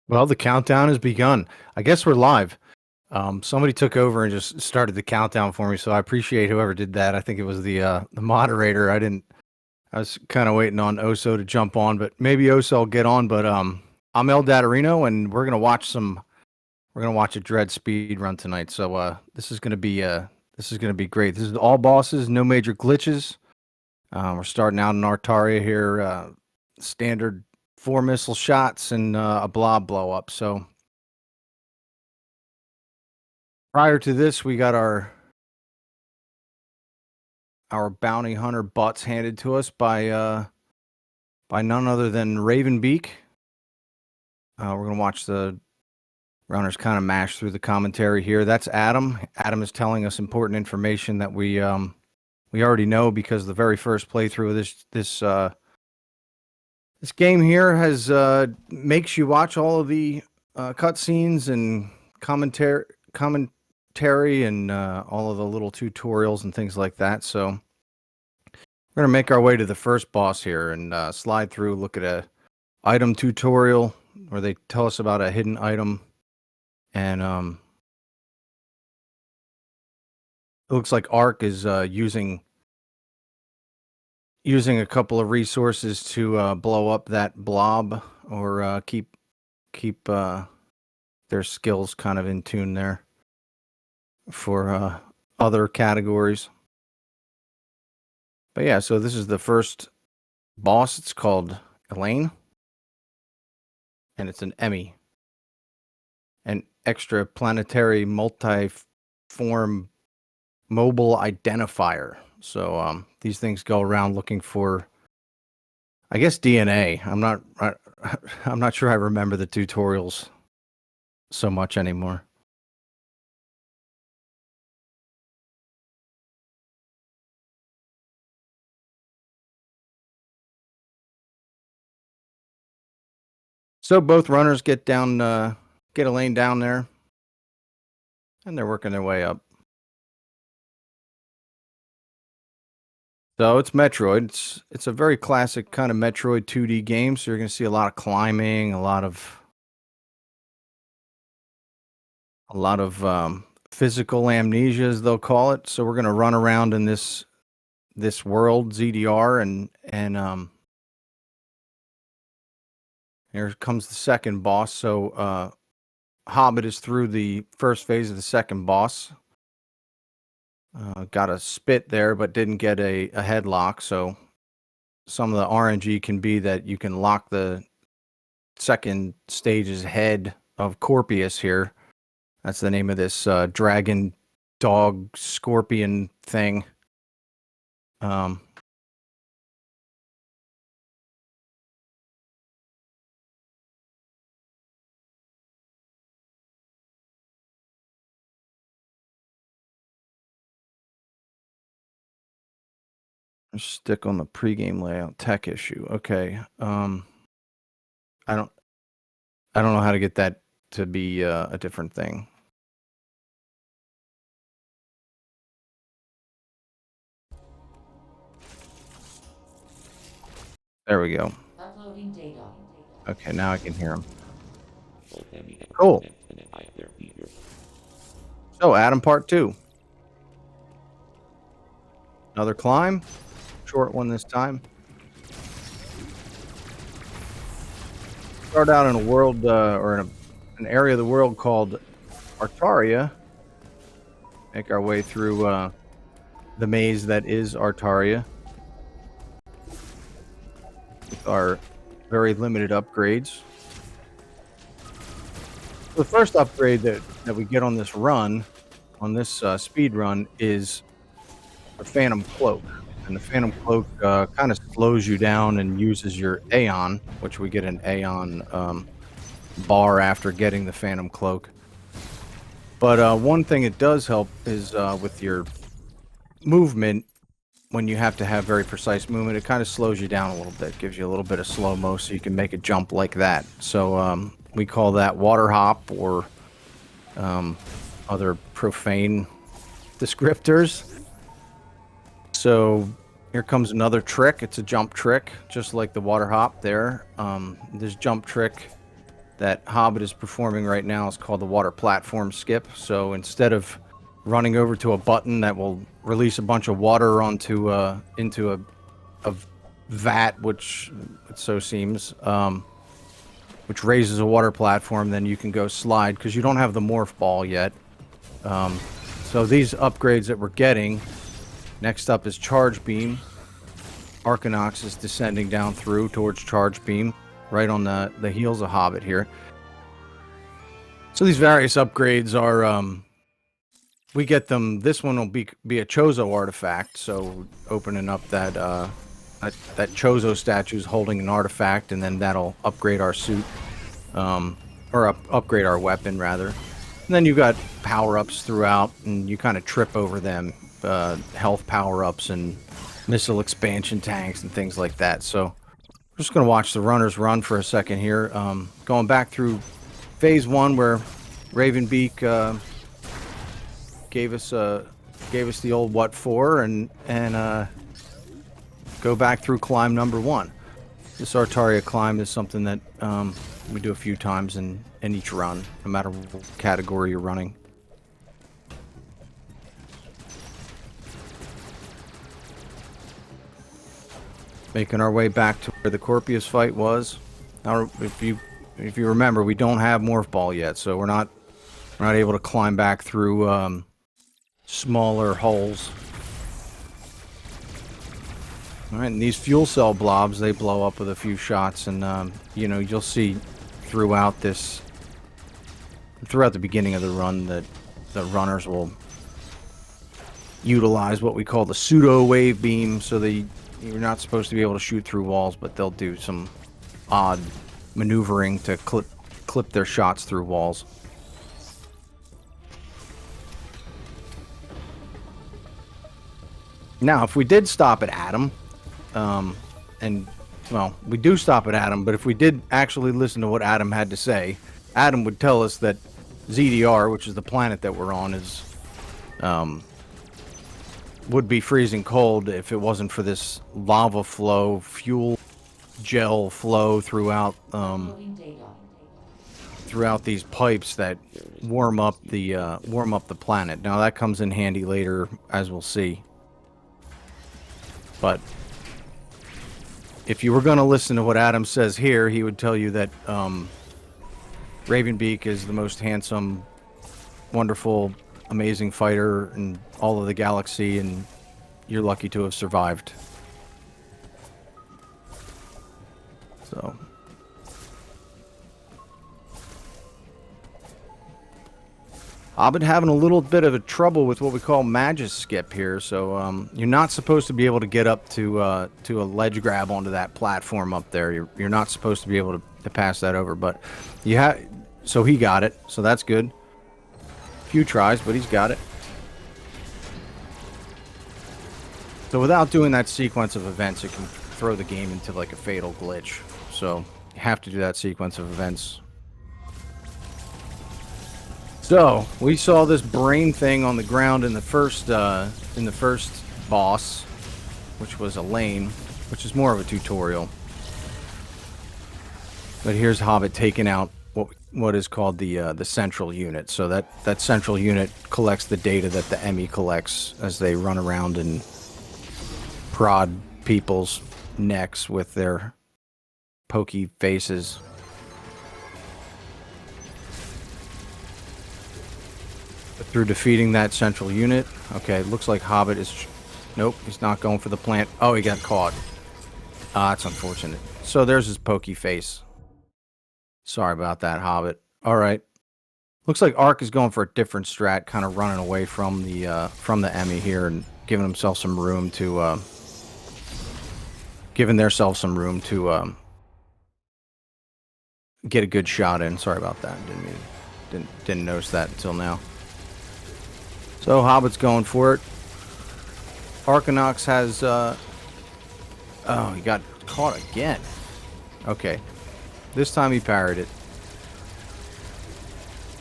Well, the countdown has begun. I guess we're live. Somebody took over and just started the countdown for me, so I appreciate whoever did that. I think it was the moderator. I was kind of waiting on Oso to jump on, but maybe Oso will get on. But I'm El Datarino, and we're gonna watch a Dread speed run tonight. So this is gonna be great. This is all bosses, no major glitches. We're starting out in Artaria here, standard 4 missile shots and a blob blow up. So prior to this, we got our bounty hunter butts handed to us by none other than Ravenbeak. We're gonna watch the runners kind of mash through the commentary here. That's Adam. Adam is telling us important information that we already know, because the very first playthrough of this game here has makes you watch all of the cutscenes and commentary and all of the little tutorials and things like that. So we're gonna make our way to the first boss here and slide through, look at a item tutorial where they tell us about a hidden item, and it looks like Ark is using a couple of resources to blow up that blob, or keep their skills kind of in tune there for other categories. But yeah, so this is the first boss. It's called Elaine, and it's an Emmy, an extraplanetary multi-form mobile identifier. So these things go around looking for, I guess, DNA. I'm not sure I remember the tutorials so much anymore. So both runners get Elaine down there, and they're working their way up. So it's Metroid. It's a very classic kind of Metroid 2D game. So you're going to see a lot of climbing, a lot of physical amnesia, as they'll call it. So we're going to run around in this world, ZDR, and here comes the second boss. So Hobbit is through the first phase of the second boss. Got a spit there, but didn't get a headlock. So some of the RNG can be that you can lock the second stage's head of Corpius here. That's the name of this dragon, dog, scorpion thing. Stick on the pregame layout tech issue. Okay. I don't know how to get that to be a different thing. There we go. Uploading data. Okay, now I can hear him. Cool. So, Adam, part 2. Another climb. Short one this time. Start out in a world, or in an area of the world called Artaria. Make our way through the maze that is Artaria with our very limited upgrades. The first upgrade that we get on this run, on this speed run, is the Phantom Cloak. And the Phantom Cloak kind of slows you down and uses your Aeon, which we get an Aeon bar after getting the Phantom Cloak. But one thing it does help is with your movement. When you have to have very precise movement, it kind of slows you down a little bit, gives you a little bit of slow-mo so you can make a jump like that. So we call that water hop, or other profane descriptors. So here comes another trick. It's a jump trick, just like the water hop there. This jump trick that Hobbit is performing right now is called the water platform skip. So instead of running over to a button that will release a bunch of water onto into a vat, which it so seems, which raises a water platform, then you can go slide because you don't have the morph ball yet. So these upgrades that we're getting, next up is Charge Beam. Arcanox is descending down through towards Charge Beam, right on the heels of Hobbit here. So these various upgrades are, we get them, this one will be a Chozo artifact, so opening up that Chozo statue is holding an artifact, and then that'll upgrade our suit, or upgrade our weapon, rather. And then you got power-ups throughout, and you kind of trip over them, health power-ups and missile expansion tanks and things like that. So we're just going to watch the runners run for a second here. Going back through Phase 1 where Ravenbeak gave us the old what for, and go back through climb number 1. This Artaria climb is something that we do a few times in each run, no matter what category you're running. Making our way back to where the Corpius fight was. Now, if you remember, we don't have Morph Ball yet, so we're not able to climb back through smaller holes. All right, and these fuel cell blobs, they blow up with a few shots, and you know, you'll see throughout the beginning of the run that the runners will utilize what we call the pseudo wave beam. So you're not supposed to be able to shoot through walls, but they'll do some odd maneuvering to clip their shots through walls. Now, if we did stop at Adam, and, well, we do stop at Adam, but if we did actually listen to what Adam had to say, Adam would tell us that ZDR, which is the planet that we're on, is would be freezing cold if it wasn't for this lava flow, fuel gel flow throughout these pipes that warm up the planet. Now that comes in handy later, as we'll see. But if you were going to listen to what Adam says here, he would tell you that Ravenbeak is the most handsome, wonderful, amazing fighter in all of the galaxy, and you're lucky to have survived. So I've been having a little bit of a trouble with what we call Magus skip here. So you're not supposed to be able to get up to a ledge grab onto that platform up there. You're not supposed to be able to pass that over, but you have. So he got it, so that's good. Few tries, but he's got it. So without doing that sequence of events, it can throw the game into like a fatal glitch. So you have to do that sequence of events. So we saw this brain thing on the ground in the first boss, which was a lane, which is more of a tutorial. But here's Hobbit taking out what is called the central unit. So that central unit collects the data that the Emmy collects as they run around and prod people's necks with their pokey faces. Through defeating that central unit. Okay, looks like Hobbit is... Nope, he's not going for the plant. Oh, he got caught. Ah, that's unfortunate. So there's his pokey face. Sorry about that, Hobbit. Alright. Looks like Ark is going for a different strat, kind of running away from the Emmy here and giving himself some room to... giving themselves some room to get a good shot in. Sorry about that. Didn't notice that until now. So Hobbit's going for it. Arcanox has oh, he got caught again. Okay. This time he parried it.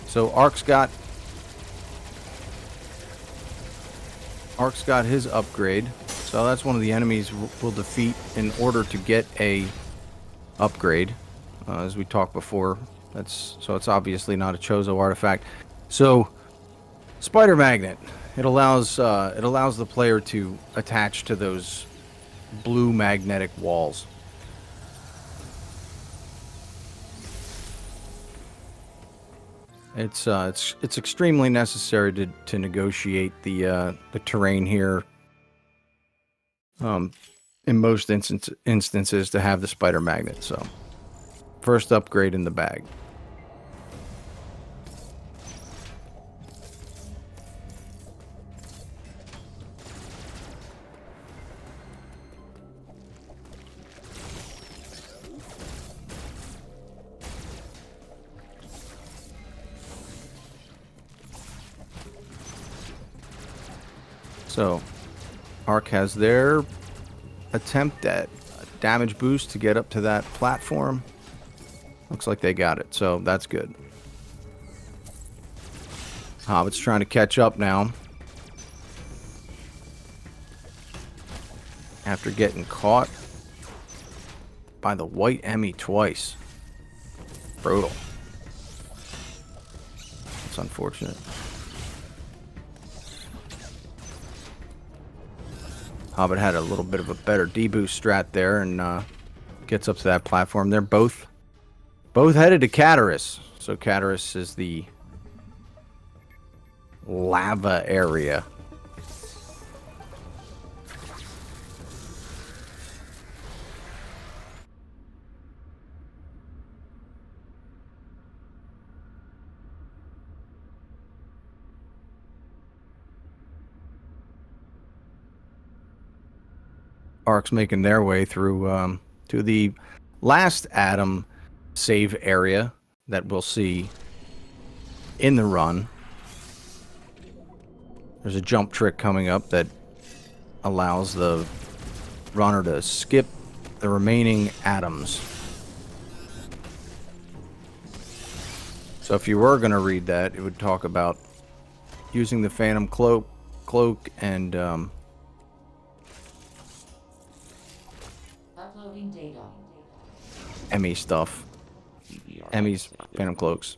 So Ark's got his upgrade. So that's one of the enemies we'll defeat in order to get a upgrade. As we talked before, So it's obviously not a Chozo artifact. So spider magnet. It allows the player to attach to those blue magnetic walls. It's extremely necessary to negotiate the terrain here. In most instances, to have the spider magnet. So, first upgrade in the bag. So, Arc has their attempt at a damage boost to get up to that platform. Looks like they got it, so that's good. Hobbit's trying to catch up now. After getting caught by the white Emmy twice. Brutal. It's unfortunate. Hobbit had a little bit of a better deboost strat there and gets up to that platform. They're both headed to Cataris. So Cataris is the lava area. Arcs making their way through to the last Atom save area that we'll see in the run. There's a jump trick coming up that allows the runner to skip the remaining atoms. So if you were going to read that, it would talk about using the Phantom Cloak and uploading data. Emmy stuff. Emmy's Phantom Cloaks.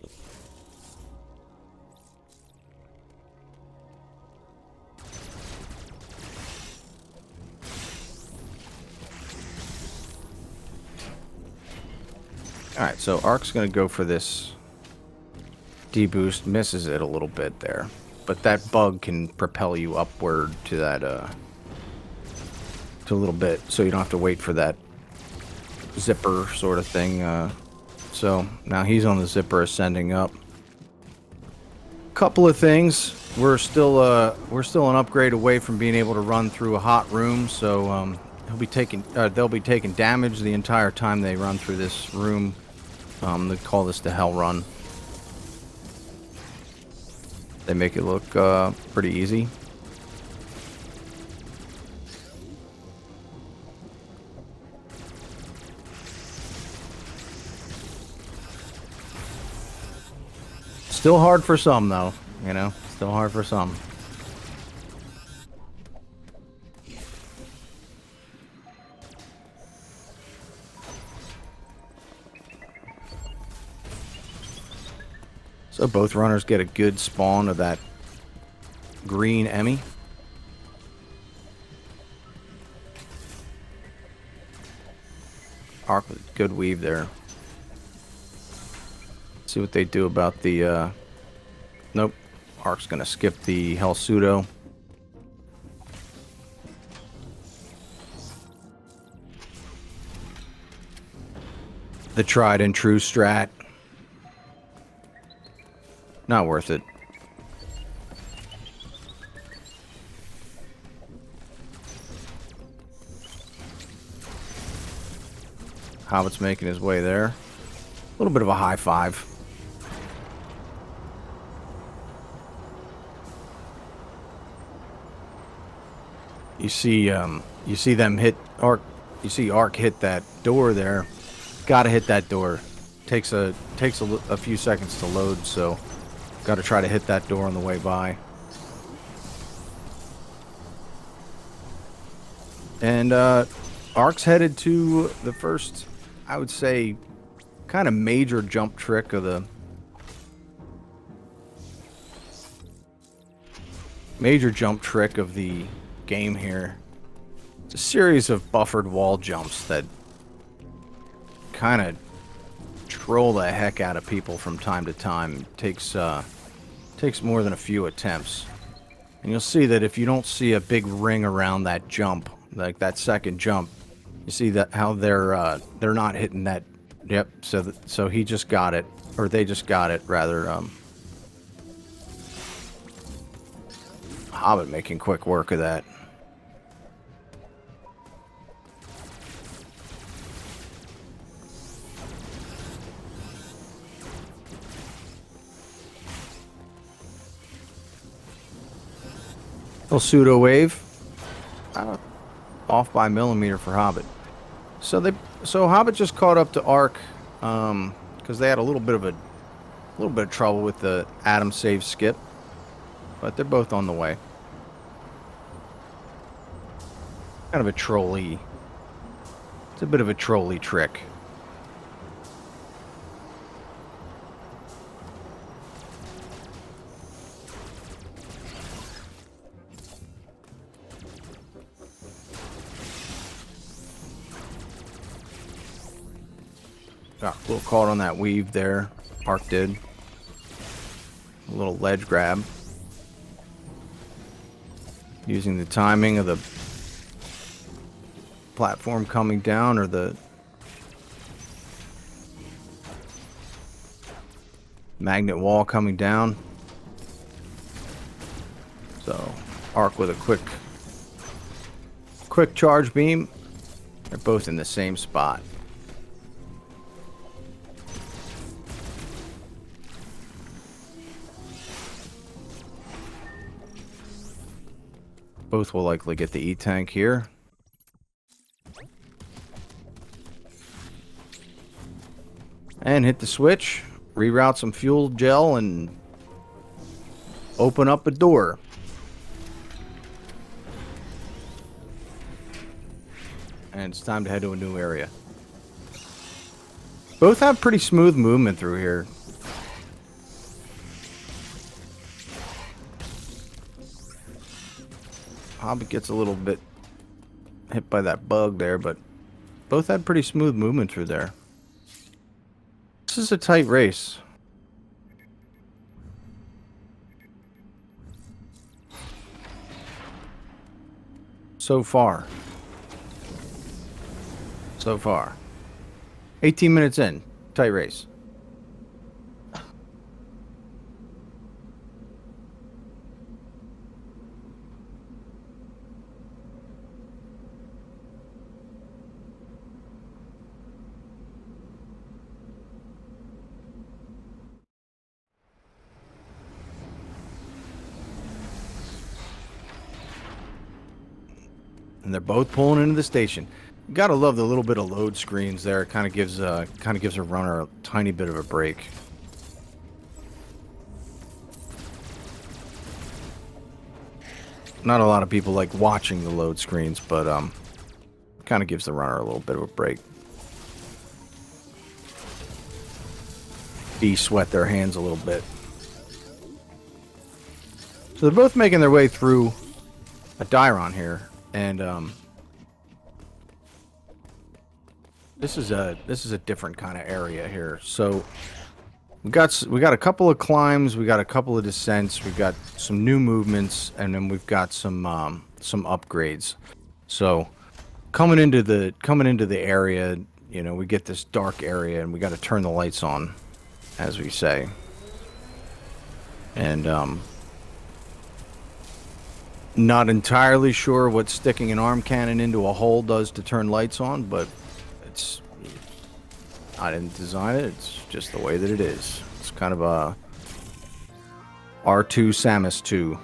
Alright, so Arc's going to go for this deboost. Misses it a little bit there. But that bug can propel you upward to that, to a little bit. So you don't have to wait for that zipper sort of thing. So now he's on the zipper ascending up. Couple of things. We're still an upgrade away from being able to run through a hot room. So they'll be taking damage the entire time they run through this room. They call this the Hell Run. They make it look pretty easy. Still hard for some, though. You know, still hard for some. So both runners get a good spawn of that green Emmy. Arc with good weave there. See what they do about the, nope. Arc's gonna skip the Hell Pseudo. The tried and true strat. Not worth it. Hobbit's making his way there. A little bit of a high five. You see them hit Arc. You see Arc hit that door there. Gotta hit that door. Takes a few seconds to load, so gotta try to hit that door on the way by. And Arc's headed to the first, I would say, kind of major jump trick of the game here. It's a series of buffered wall jumps that kind of troll the heck out of people from time to time. It takes more than a few attempts. And you'll see that if you don't see a big ring around that jump, like that second jump, you see that how they're not hitting that. Yep. So he just got it, or they just got it rather. Hobbit making quick work of that. Little pseudo wave, off by a millimeter for Hobbit. So Hobbit just caught up to Arc, because they had a little bit of trouble with the Atom save skip, but they're both on the way. Kind of a trolley. It's a bit of a trolley trick. Got a little caught on that weave there. Arc did. A little ledge grab. Using the timing of the platform coming down, or the magnet wall coming down. So Arc with a quick charge beam. They're both in the same spot. Both will likely get the E-tank here. And hit the switch, reroute some fuel gel, and open up a door. And it's time to head to a new area. Both have pretty smooth movement through here. Hobbit gets a little bit hit by that bug there, but both had pretty smooth movement through there. This is a tight race. So far. 18 minutes in. Tight race. And they're both pulling into the station. You gotta love the little bit of load screens there. It kind of gives a runner a tiny bit of a break. Not a lot of people like watching the load screens, but kind of gives the runner a little bit of a break. De-sweat their hands a little bit. So they're both making their way through a Dairon here. And this is a different kind of area here. So we got a couple of climbs, we got a couple of descents, we got some new movements, and then we've got some upgrades. So coming into the area, you know, we get this dark area, and we got to turn the lights on, as we say. And not entirely sure what sticking an arm cannon into a hole does to turn lights on, but I didn't design it. It's just the way that it is. It's kind of a R2 Samus 2.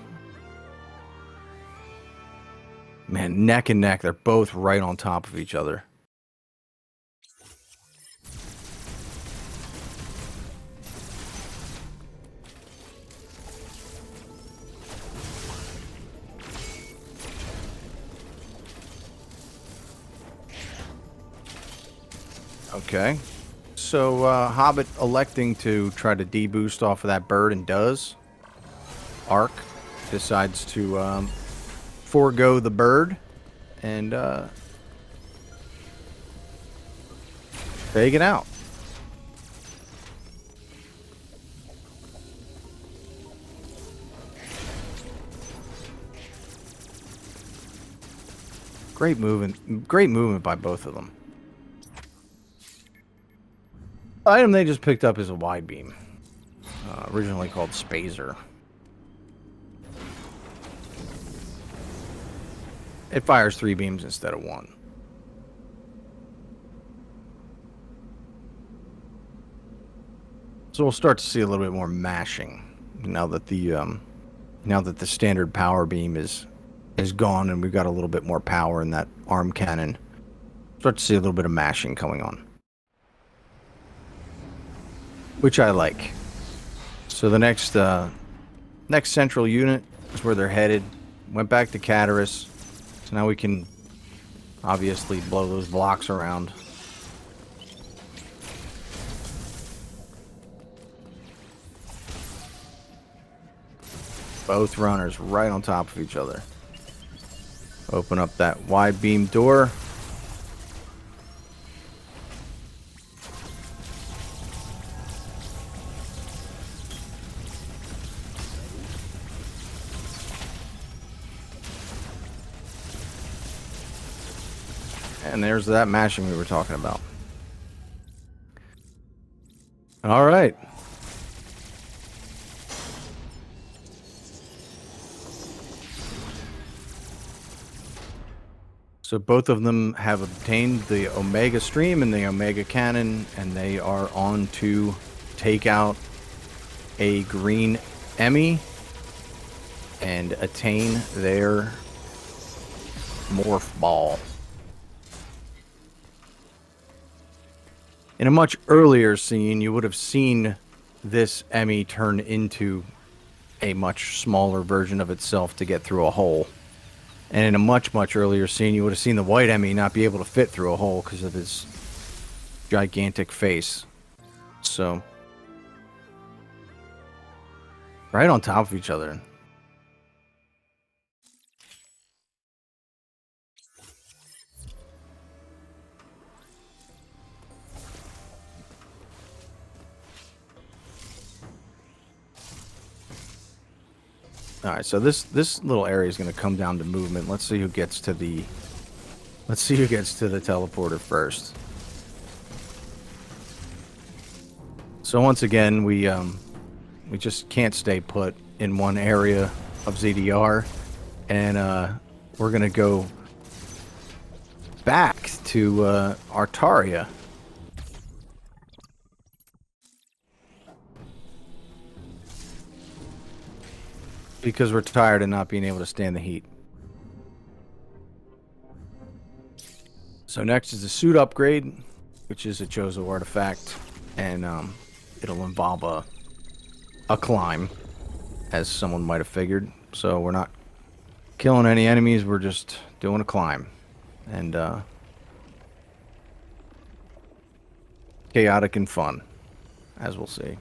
Man, neck and neck. They're both right on top of each other. Okay, So Hobbit electing to try to deboost off of that bird and does. Arc decides to forego the bird and take it out. Great movement by both of them. The item they just picked up is a wide beam, originally called Spazer. It fires 3 beams instead of 1. So we'll start to see a little bit more mashing now that the standard power beam is gone and we've got a little bit more power in that arm cannon. Start to see a little bit of mashing coming on, which I like. So the next central unit is where they're headed. Went back to Cataris, so now we can obviously blow those blocks around. Both runners right on top of each other. Open up that wide beam door. And there's that mashing we were talking about. All right. So both of them have obtained the Omega Stream and the Omega Cannon, and they are on to take out a green Emmy and attain their Morph Ball. In a much earlier scene, you would have seen this Emmy turn into a much smaller version of itself to get through a hole. And in a much, much earlier scene, you would have seen the white Emmy not be able to fit through a hole because of his gigantic face. So, right on top of each other. All right, so this little area is going to come down to movement. Let's see who gets to the teleporter first. So once again, we just can't stay put in one area of ZDR, and we're going to go back to Artaria. Because we're tired of not being able to stand the heat. So next is the suit upgrade, which is a Chozo artifact, and it'll involve a climb, as someone might have figured. So we're not killing any enemies, we're just doing a climb. And chaotic and fun, as we'll see.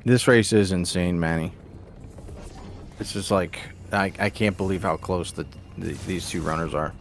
This race is insane, Manny. It's just like, I can't believe how close these two runners are.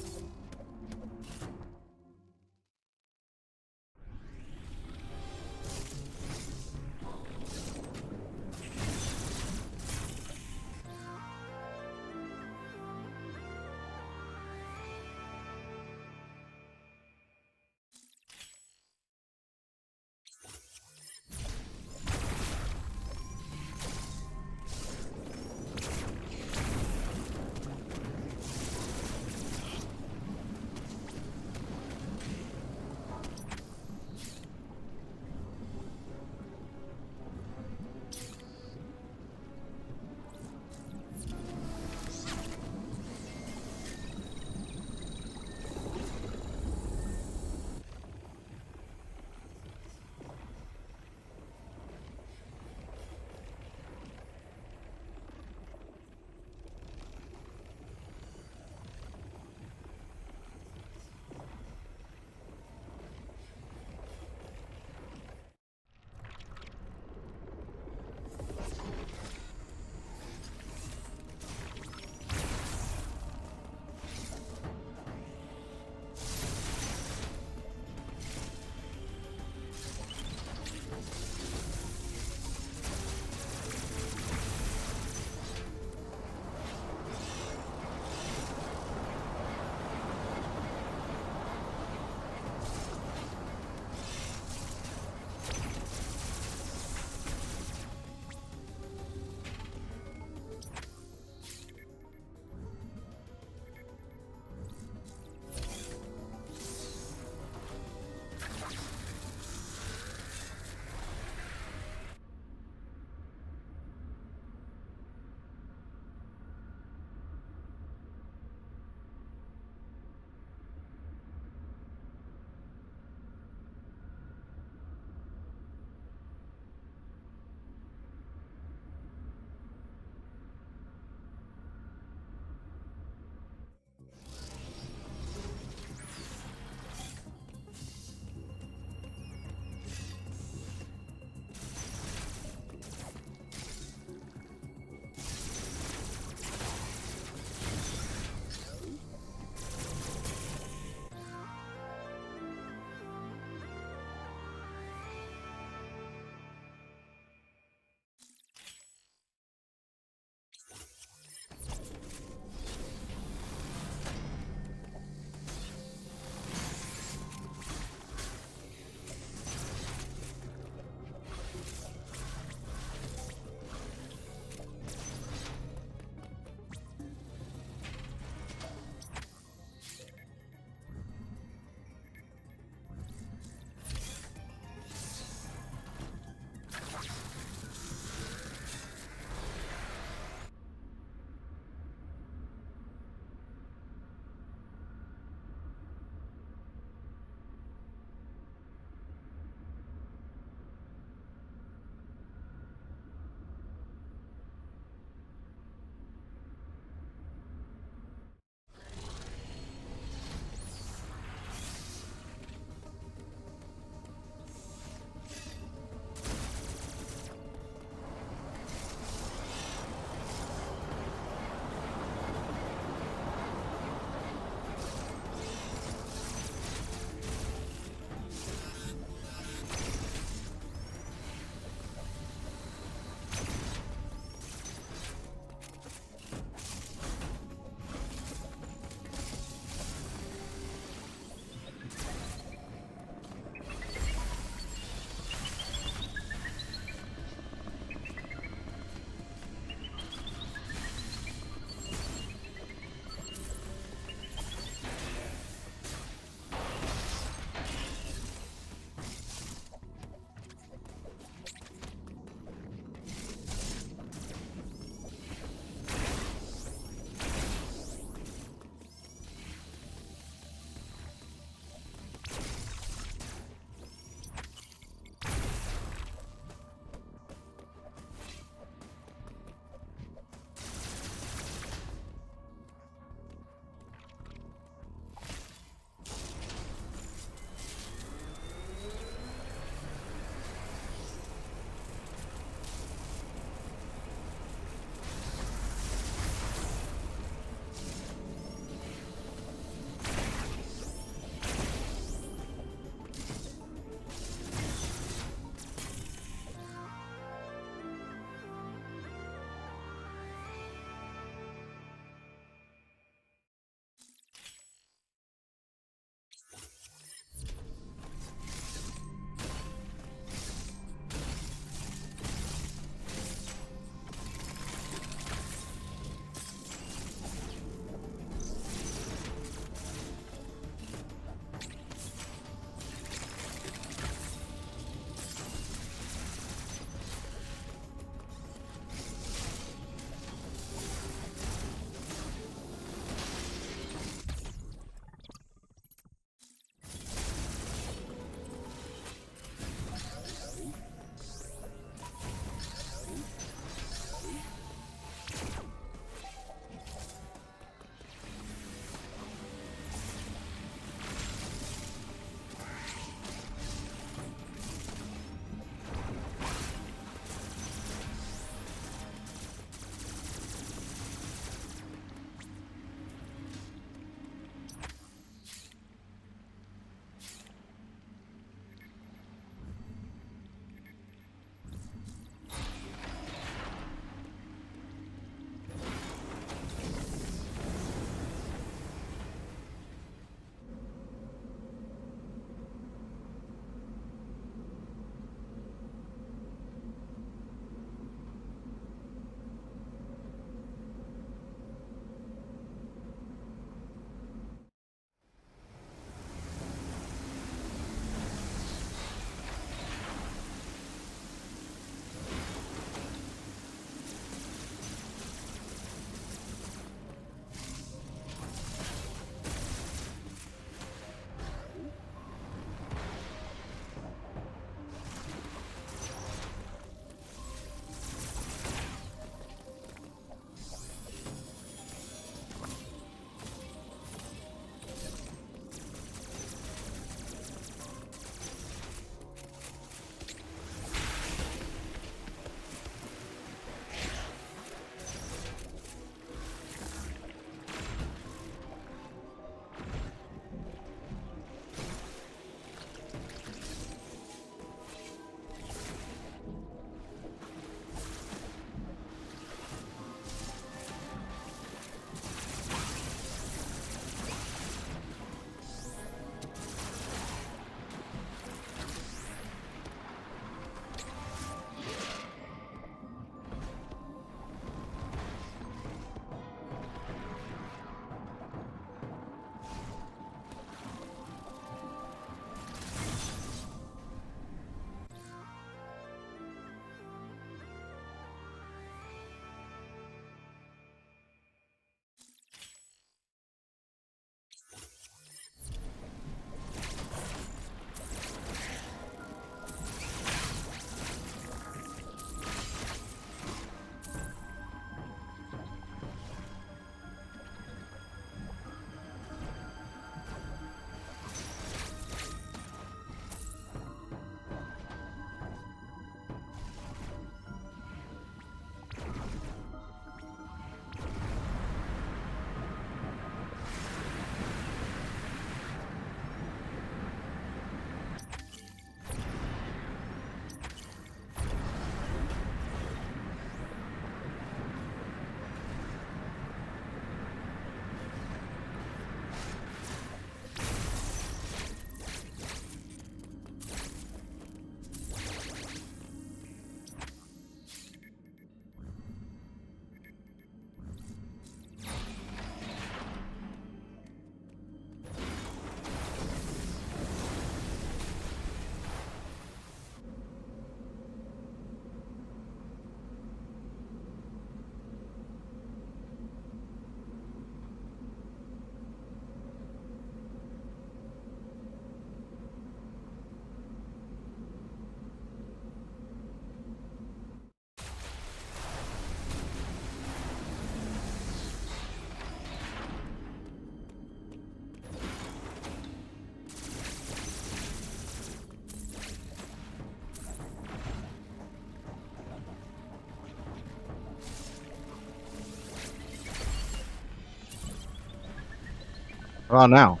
Oh, now.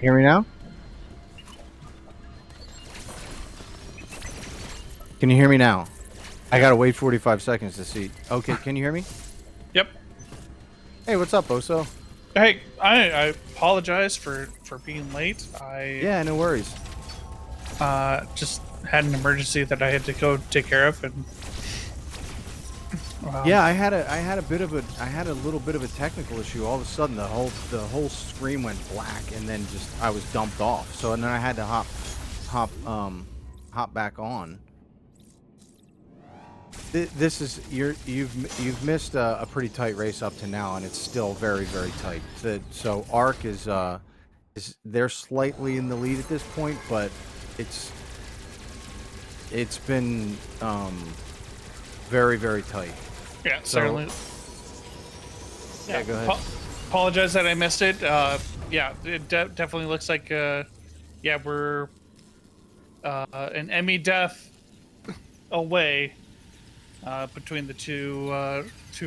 Hear me now? Can you hear me now? I gotta wait 45 seconds to see. Okay, can you hear me? Yep. Hey, what's up, Oso? Hey, I apologize for being late. Yeah, no worries. Just had an emergency that I had to go take care of, and Yeah, I had a little bit of a technical issue. All of a sudden, the whole screen went black, and then just I was dumped off. So and then I had to hop back on. This is you've missed a pretty tight race up to now, and it's still very tight. So Arc is they're slightly in the lead at this point, but it's been very tight. yeah, certainly. Yeah, go ahead. Apologize that I missed it. Yeah, it definitely looks like yeah, we're an Emmy death away between the two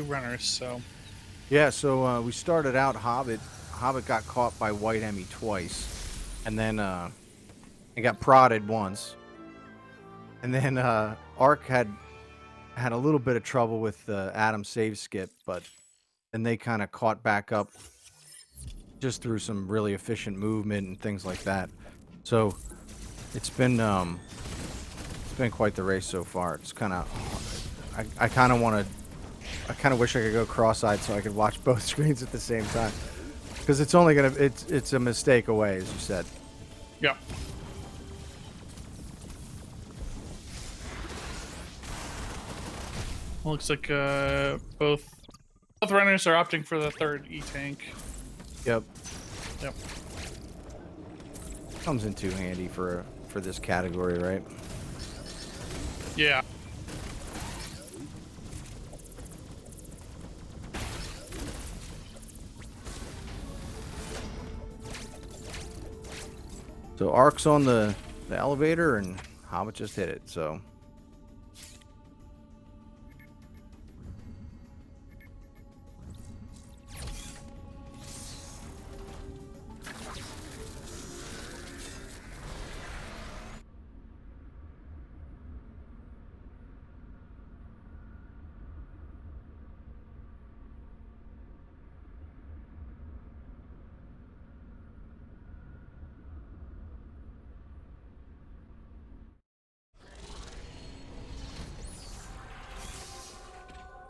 runners. So Yeah, so we started out Hobbit. Hobbit got caught by White Emmy twice, and then he got prodded once, and then Arc had a little bit of trouble with Adam save skip, but then they kind of caught back up just through some really efficient movement and things like that. So it's been quite the race so far. It's kind of I kind of wish I could go cross-eyed so I could watch both screens at the same time, because it's only gonna it's a mistake away, as you said. yeah. Looks like both runners are opting for the third E-tank. Yep. Yep. Comes in too handy for this category, right? Yeah. So Arc's on the elevator, and Hobbit just hit it. So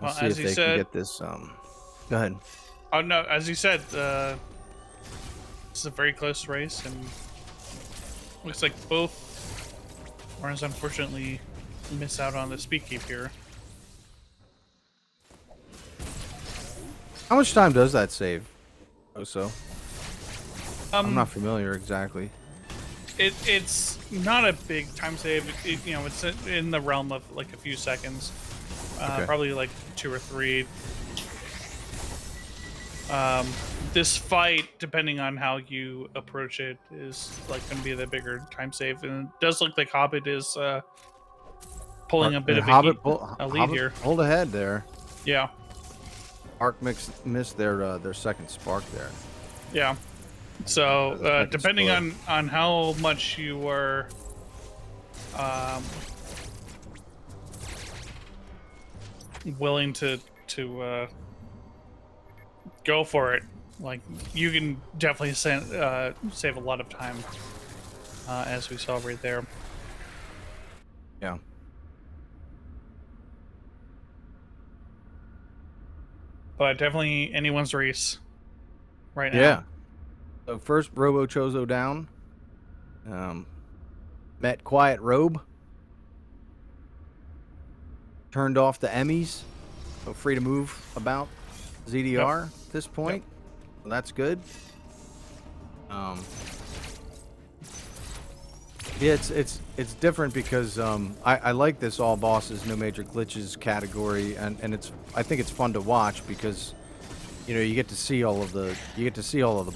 Well, let's see as if you they said, can get this. Go ahead. oh no, as you said, this is a very close race, and looks like both runners unfortunately miss out on the speed keep here. How much time does that save? Oso? I'm not Um, familiar exactly. it's not a big time save. You know, it's in the realm of like a few seconds, Okay. probably like 2 or 3. This fight, depending on how you approach it, is like going to be the bigger time save, and it does look like Hobbit is pulling a bit of a lead here. Hold ahead there. Yeah, Arc missed their second spark there. yeah. So Second depending spark. on how much you are willing to go for it, like you can definitely save a lot of time, as we saw right there. Yeah. But definitely anyone's race right now. Yeah. So first, Robo Chozo down. Met Quiet Robe. Turned off the Emmys. So free to move about ZDR at this point. So that's good. Yeah, it's different because I like this all bosses, no major glitches category, and I think it's fun to watch because you know you get to see all of the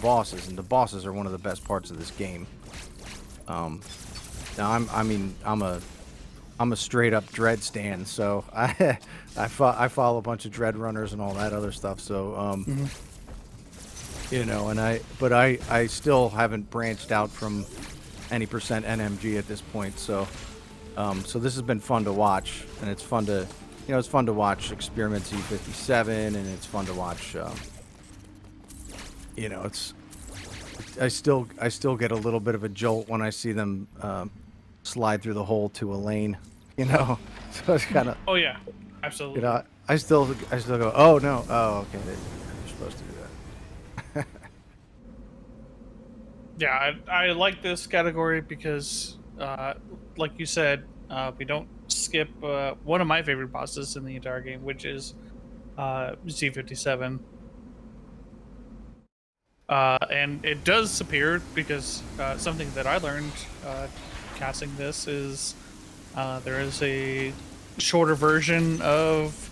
bosses, and the bosses are one of the best parts of this game. Now I'm a straight up Dread stan, so I follow a bunch of Dread runners and all that other stuff. So You know, and I still haven't branched out from any percent NMG at this point. So, so this has been fun to watch, and it's fun to, you know, it's fun to watch Experiment Z57, and it's fun to watch. You know, I still get a little bit of a jolt when I see them slide through the hole to a lane. You know, so it's kind of. Oh yeah, absolutely. You know, I still go. Oh no. Oh okay. You're supposed to do that. Yeah, I like this category because, like you said, we don't skip one of my favorite bosses in the entire game, which is Z57. And it does appear because something that I learned casting this is there is a shorter version of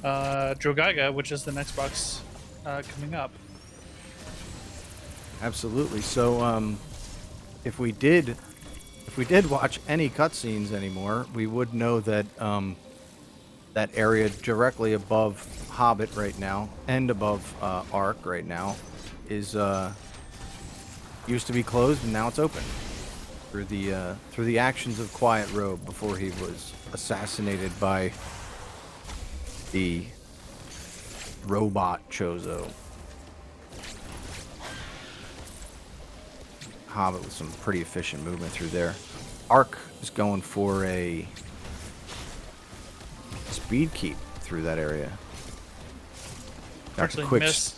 Drogaga, which is the next box coming up. Absolutely. So, if we did watch any cutscenes anymore, we would know that that area directly above Hobbit right now and above Ark right now is used to be closed, and now it's open through the actions of Quiet Robe before he was assassinated by the robot Chozo. Hobbit with some pretty efficient movement through there. Ark is going for a speed keep through that area. Actually missed.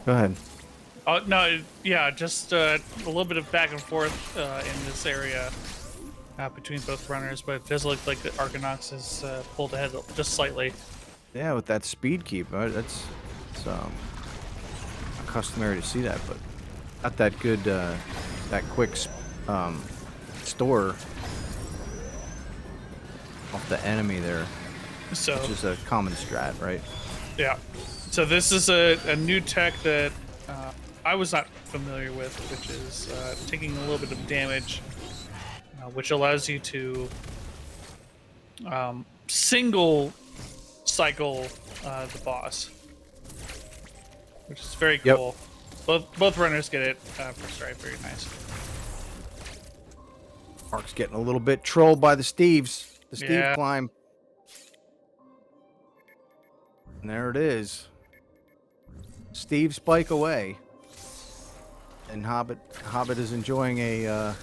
Go ahead. Oh no, yeah, just a little bit of back and forth in this area between both runners, but it does look like the Arcanox has pulled ahead just slightly. Yeah, with that speed keep, it's customary to see that, but not that good. That quick store off the enemy there, so which is a common strat, right? Yeah. So this is a new tech that I was not familiar with, which is taking a little bit of damage, which allows you to single cycle the boss, which is very cool. Yep. Both runners get it first try. Very nice. Ark's getting a little bit trolled by the Steves. The Steve climb. And there it is. Steve spike away. And Hobbit is enjoying a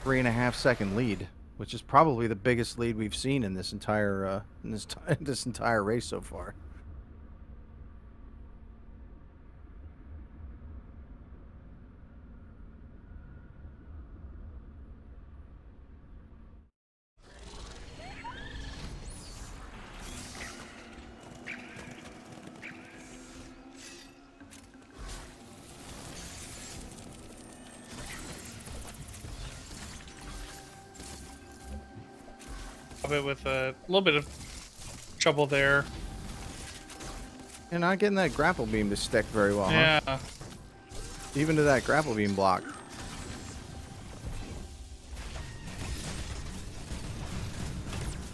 3.5 second lead, which is probably the biggest lead we've seen in this entire this entire race so far. With a little bit of trouble there. You're not getting that grapple beam to stick very well, yeah. Huh? Even to that grapple beam block.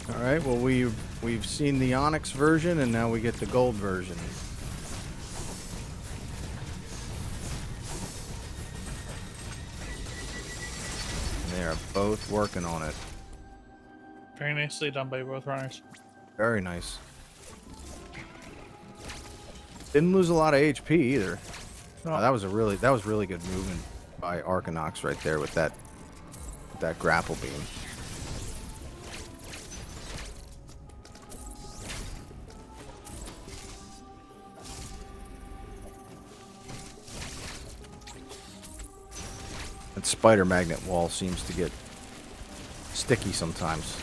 All right, well we've seen the Onyx version, and now we get the gold version. They are both working on it. Very nicely done by both runners. Very nice. Didn't lose a lot of HP either. No. That was really good movement by Arcanox right there with that grapple beam. That spider magnet wall seems to get sticky sometimes.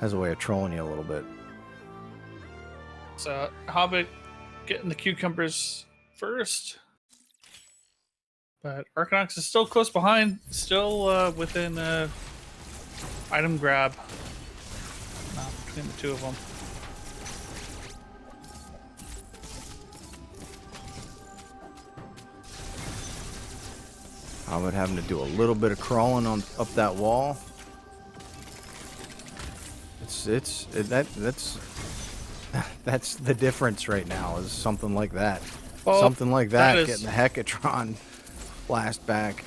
Has a way of trolling you a little bit. So Hobbit getting the cucumbers first, but Arcanox is still close behind, still within item grab between the two of them. Hobbit having to do a little bit of crawling up that wall. That's That's the difference right now, is something like that. Well, Something like that, is, getting the Hecatron blast back.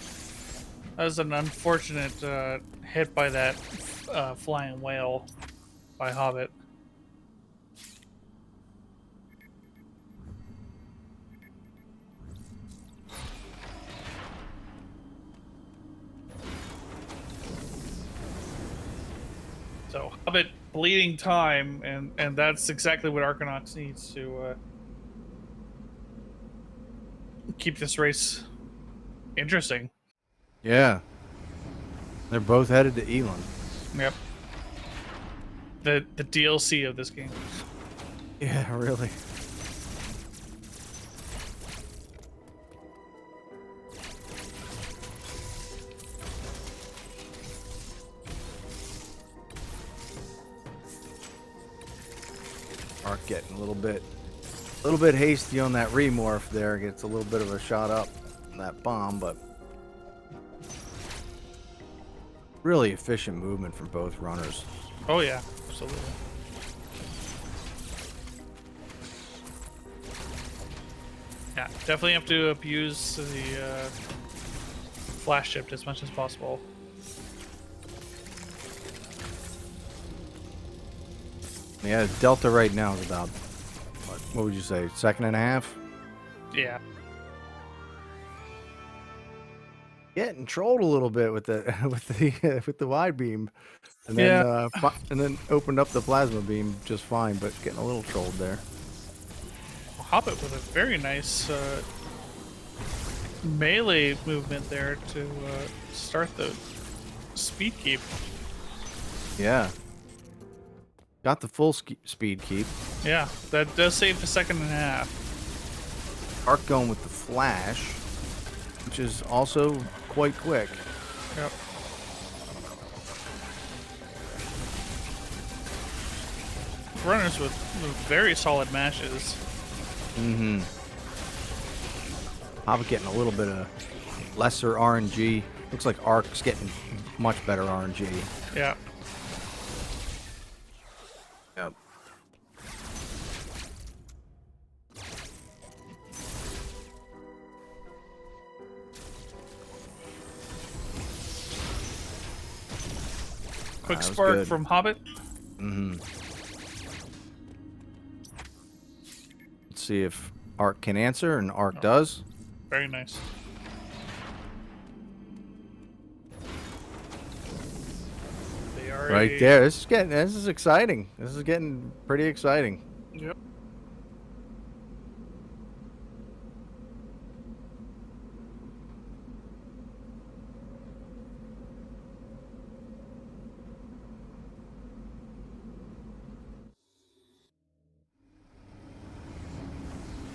that was an unfortunate hit by that flying whale by Hobbit. So Hobbit bleeding time, and that's exactly what Arcanox needs to keep this race interesting. Yeah. They're both headed to Elon. Yep. The DLC of this game. Yeah, really. Arc getting a little bit hasty on that remorph there. Gets a little bit of a shot up on that bomb, but really efficient movement from both runners. Oh yeah, absolutely. Yeah, definitely have to abuse the flash shift as much as possible. Yeah, Delta right now is about, what would you say, second and a half? Yeah. Getting trolled a little bit with the with the wide beam, and then and then opened up the plasma beam just fine, but getting a little trolled there. Hobbit with a very nice melee movement there to start the speed keep. Yeah. Got the full speed keep. Yeah, that does save a second and a half. Arc going with the flash, which is also quite quick. Yep. Runners with very solid mashes. Mm-hmm. Hobbit getting a little bit of lesser RNG. Looks like Arc's getting much better RNG. Yeah. Yep. Quick spark good. from Hobbit. Mm-hmm. Let's see if Arc can answer, and Arc does. Very nice. They are Right there. This is exciting. This is getting pretty exciting. Yep.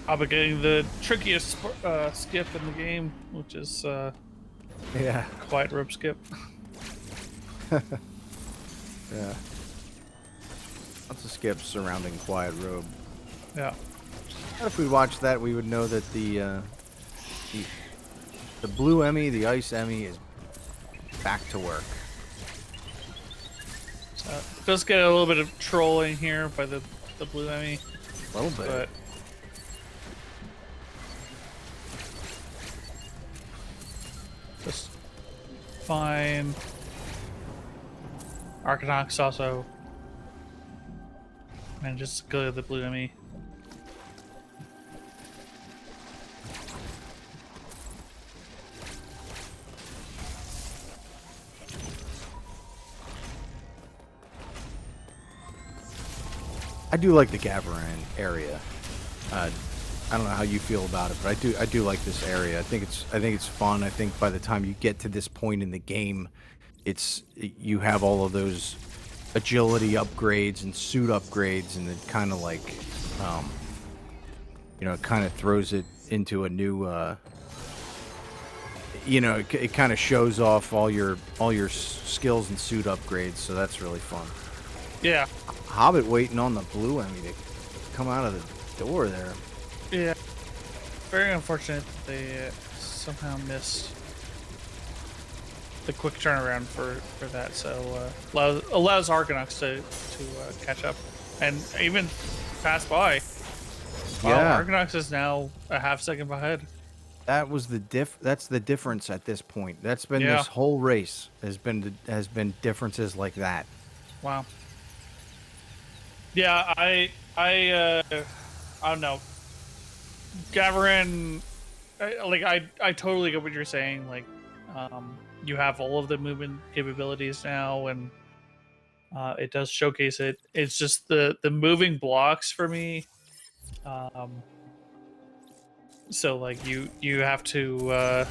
I'll be getting the trickiest skip in the game, which is Yeah. quiet rope skip. Yeah. Lots of skips surrounding Quiet Robe. Yeah. And if we watched that, we would know that the blue Emmy, the ice Emmy, is back to work. Does get a little bit of trolling here by the blue Emmy, A little bit. but just fine. Arcanox also manages to go to the blue Emmy. I do like the Gavaran area. I don't know how you feel about it, but I do like this area. I think it's fun. I think by the time you get to this point in the game, you have all of those agility upgrades and suit upgrades, and it kind of like it kind of throws it into a new it kind of shows off all your skills and suit upgrades, so that's really fun. Yeah. Hobbit waiting on the blue Emmy to come out of the door there. Yeah. Very unfortunate that they somehow missed the quick turnaround for that. So allows Arcanox to catch up and even passed by. Wow, Yeah. Arcanox is now a half-second ahead. That was that's the difference at this point. That's been Yeah. this whole race has been differences like that. Wow. Yeah, I don't know. Gavarin, I totally get what you're saying. Like, you have all of the movement capabilities now, and it does showcase it. It's just the moving blocks for me. So like you have to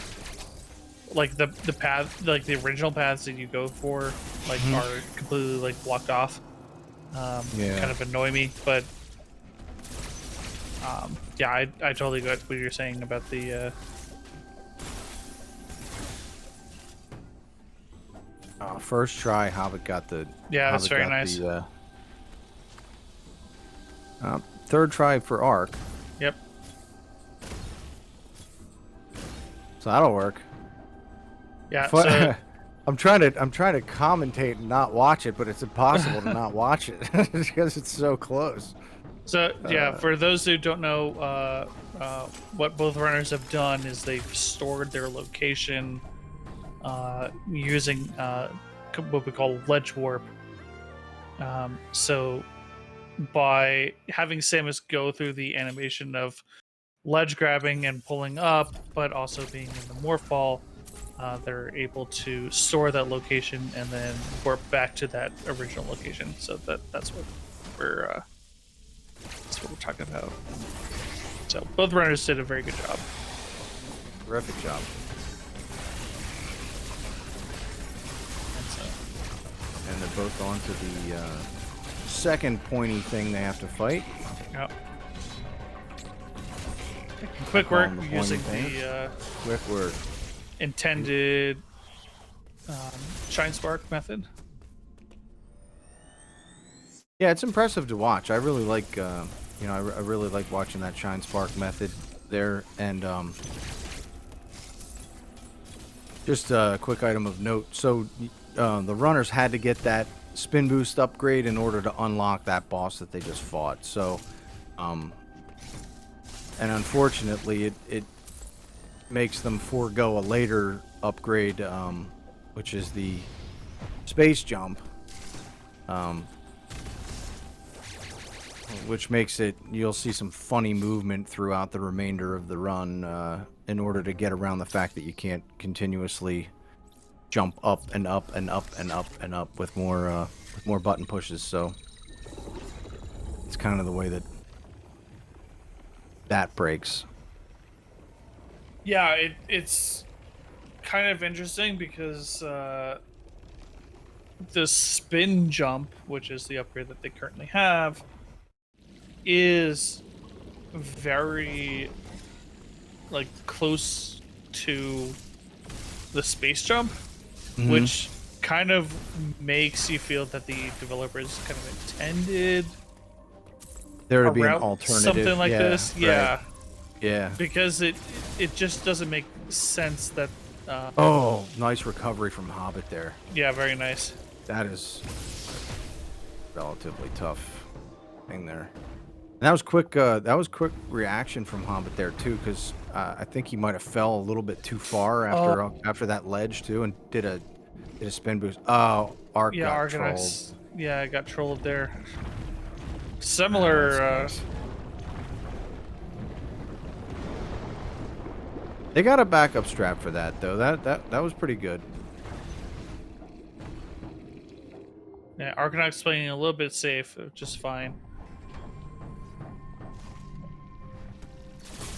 like the path, like the original paths that you go for, like are completely like blocked off. Yeah. Kind of annoy me, but yeah, I totally get what you're saying about the First try, Hobbit got the. yeah, that's Hobbit very got nice. The, third try for Arc, Yep. so that'll work. Yeah. So I'm trying to commentate and not watch it, but it's impossible to not watch it because it's so close. yeah, for those who don't know, what both runners have done is they've stored their location using what we call ledge warp. So by having Samus go through the animation of ledge grabbing and pulling up, but also being in the morph ball, they're able to store that location and then warp back to that original location. So that's what we're talking about. So both runners did a very good job. Terrific job. And they're both on to the second pointy thing they have to fight. Yep. Quick work using the quick work intended shine spark method. Yeah, it's impressive to watch. I really like, I really like watching that shine spark method there. And just a quick item of note. So the runners had to get that spin boost upgrade in order to unlock that boss that they just fought. So, and unfortunately, it makes them forego a later upgrade, which is the space jump. Which makes it, you'll see some funny movement throughout the remainder of the run in order to get around the fact that you can't continuously jump up and up and up and up and up with more button pushes. So it's kind of the way that breaks. Yeah, it's kind of interesting because the spin jump, which is the upgrade that they currently have, is very like close to the space jump, which kind of makes you feel that the developers kind of intended there to be an alternative, something like this. Yeah, right. Yeah, because it just doesn't make sense that oh, nice recovery from Hobbit there. Yeah, very nice. That is relatively tough thing there. And that was quick. That was quick reaction from Hobbit there too, because I think he might have fell a little bit too far after that ledge too, and did a spin boost. Oh, Arc got trolled. Yeah, I got trolled there. Similar. They got a backup strap for that though. That was pretty good. Yeah, Arcanox playing a little bit safe, just fine.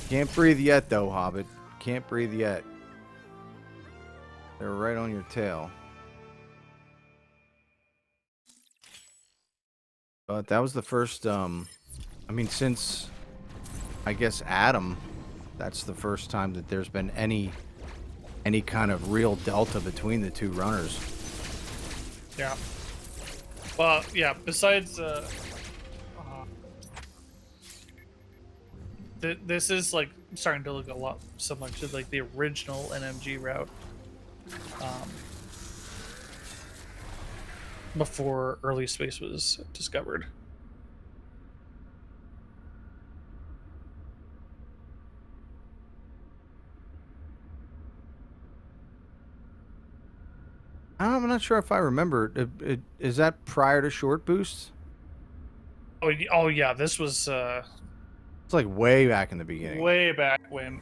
Can't breathe yet, though, Hobbit. Can't breathe yet. They're right on your tail. But that was the first, I mean, since, I guess, Adam, that's the first time that there's been any kind of real delta between the two runners. Yeah. Well, yeah, besides, this is like starting to look a lot similar to like the original NMG route, before early space was discovered. I'm not sure if I remember. Is that prior to short boosts? Oh yeah, this was It's like way back in the beginning. way back when.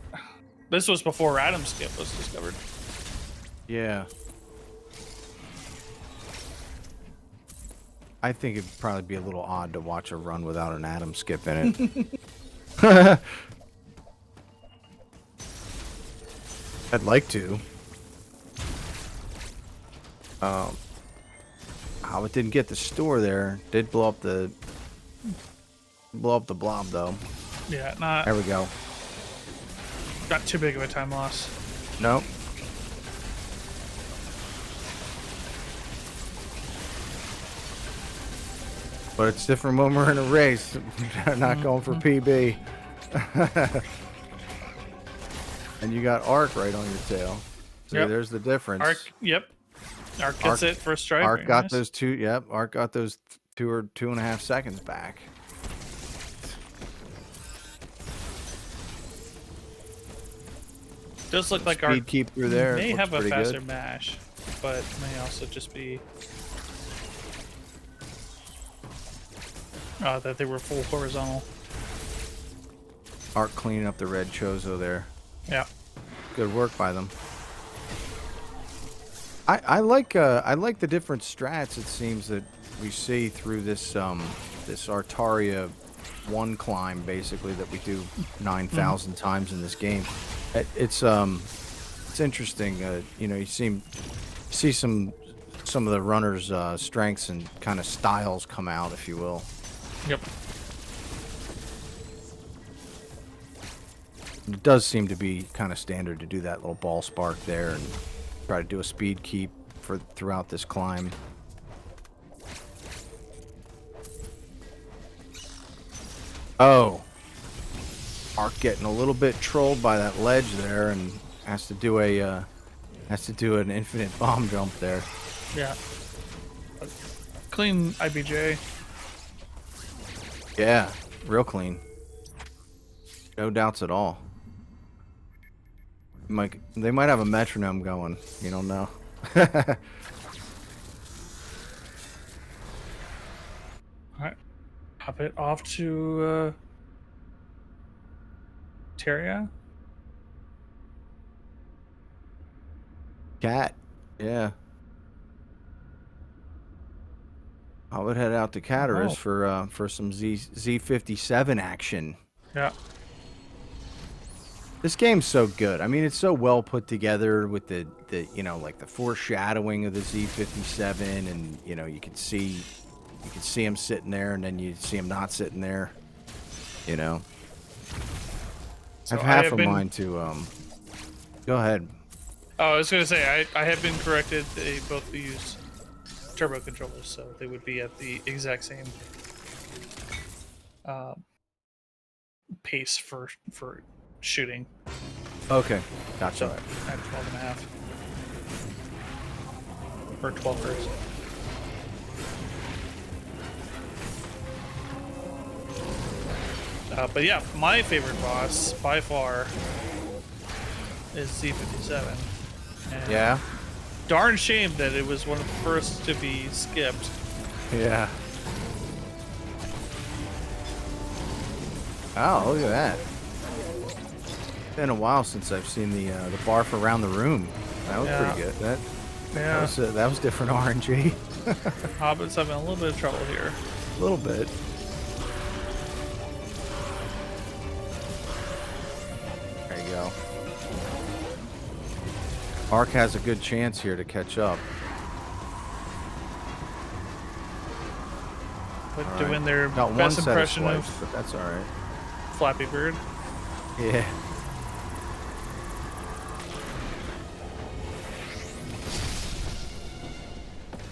This was before Atom Skip was discovered. Yeah. I think it'd probably be a little odd to watch a run without an atom skip in it. I'd like to. How it didn't get the store there. Did blow up the blob though. Yeah, There we go. not too big of a time loss. Nope. But it's different when we're in a race. We're not going for PB. And you got Arc right on your tail. So Yep. there's the difference. Arc, yep. Arc gets it first strike. Arc very got nice. those two. Yep. Arc got those 2 or 2.5 seconds back. Does look like Arc Speed keep through there. may Looks have a pretty faster good. mash, but may also just be that they were full horizontal. Arc cleaning up the red Chozo there. Yeah. Good work by them. I like the different strats it seems that we see through this this Artaria 1 climb basically that we do 9,000 times in this game. It's interesting. You know, you see some of the runners' strengths and kind of styles come out, if you will. Yep. It does seem to be kind of standard to do that little ball spark there and try to do a speed keep throughout this climb. Oh, Arc getting a little bit trolled by that ledge there and has to do an infinite bomb jump there. Yeah. Clean IBJ. Yeah, real clean. No doubts at all. They might have a metronome going. You don't know. Alright. Hop it off to Terria. Cat. Yeah. I would head out to Cataris for some Z57 action. Yeah. This game's so good. I mean, it's so well put together with the you know, like the foreshadowing of the Z57, and you know, you can see him sitting there, and then you see him not sitting there. You know. So I've half a mind to go ahead. Oh, I was gonna say I have been corrected. They both use turbo controllers, so they would be at the exact same pace for shooting. Okay, gotcha. So at 12.5 or 12 hertz. But yeah, my favorite boss by far is Z57. And Yeah. darn shame that it was one of the first to be skipped. Yeah. Oh, look at that. Been a while since I've seen the barf around the room. That was pretty good. That was different RNG. Hobbit's having a little bit of trouble here. A little bit. There you go. Arc has a good chance here to catch up. But All doing right. their Got one best set impression of of swipes, but that's all right. Flappy Bird. Yeah.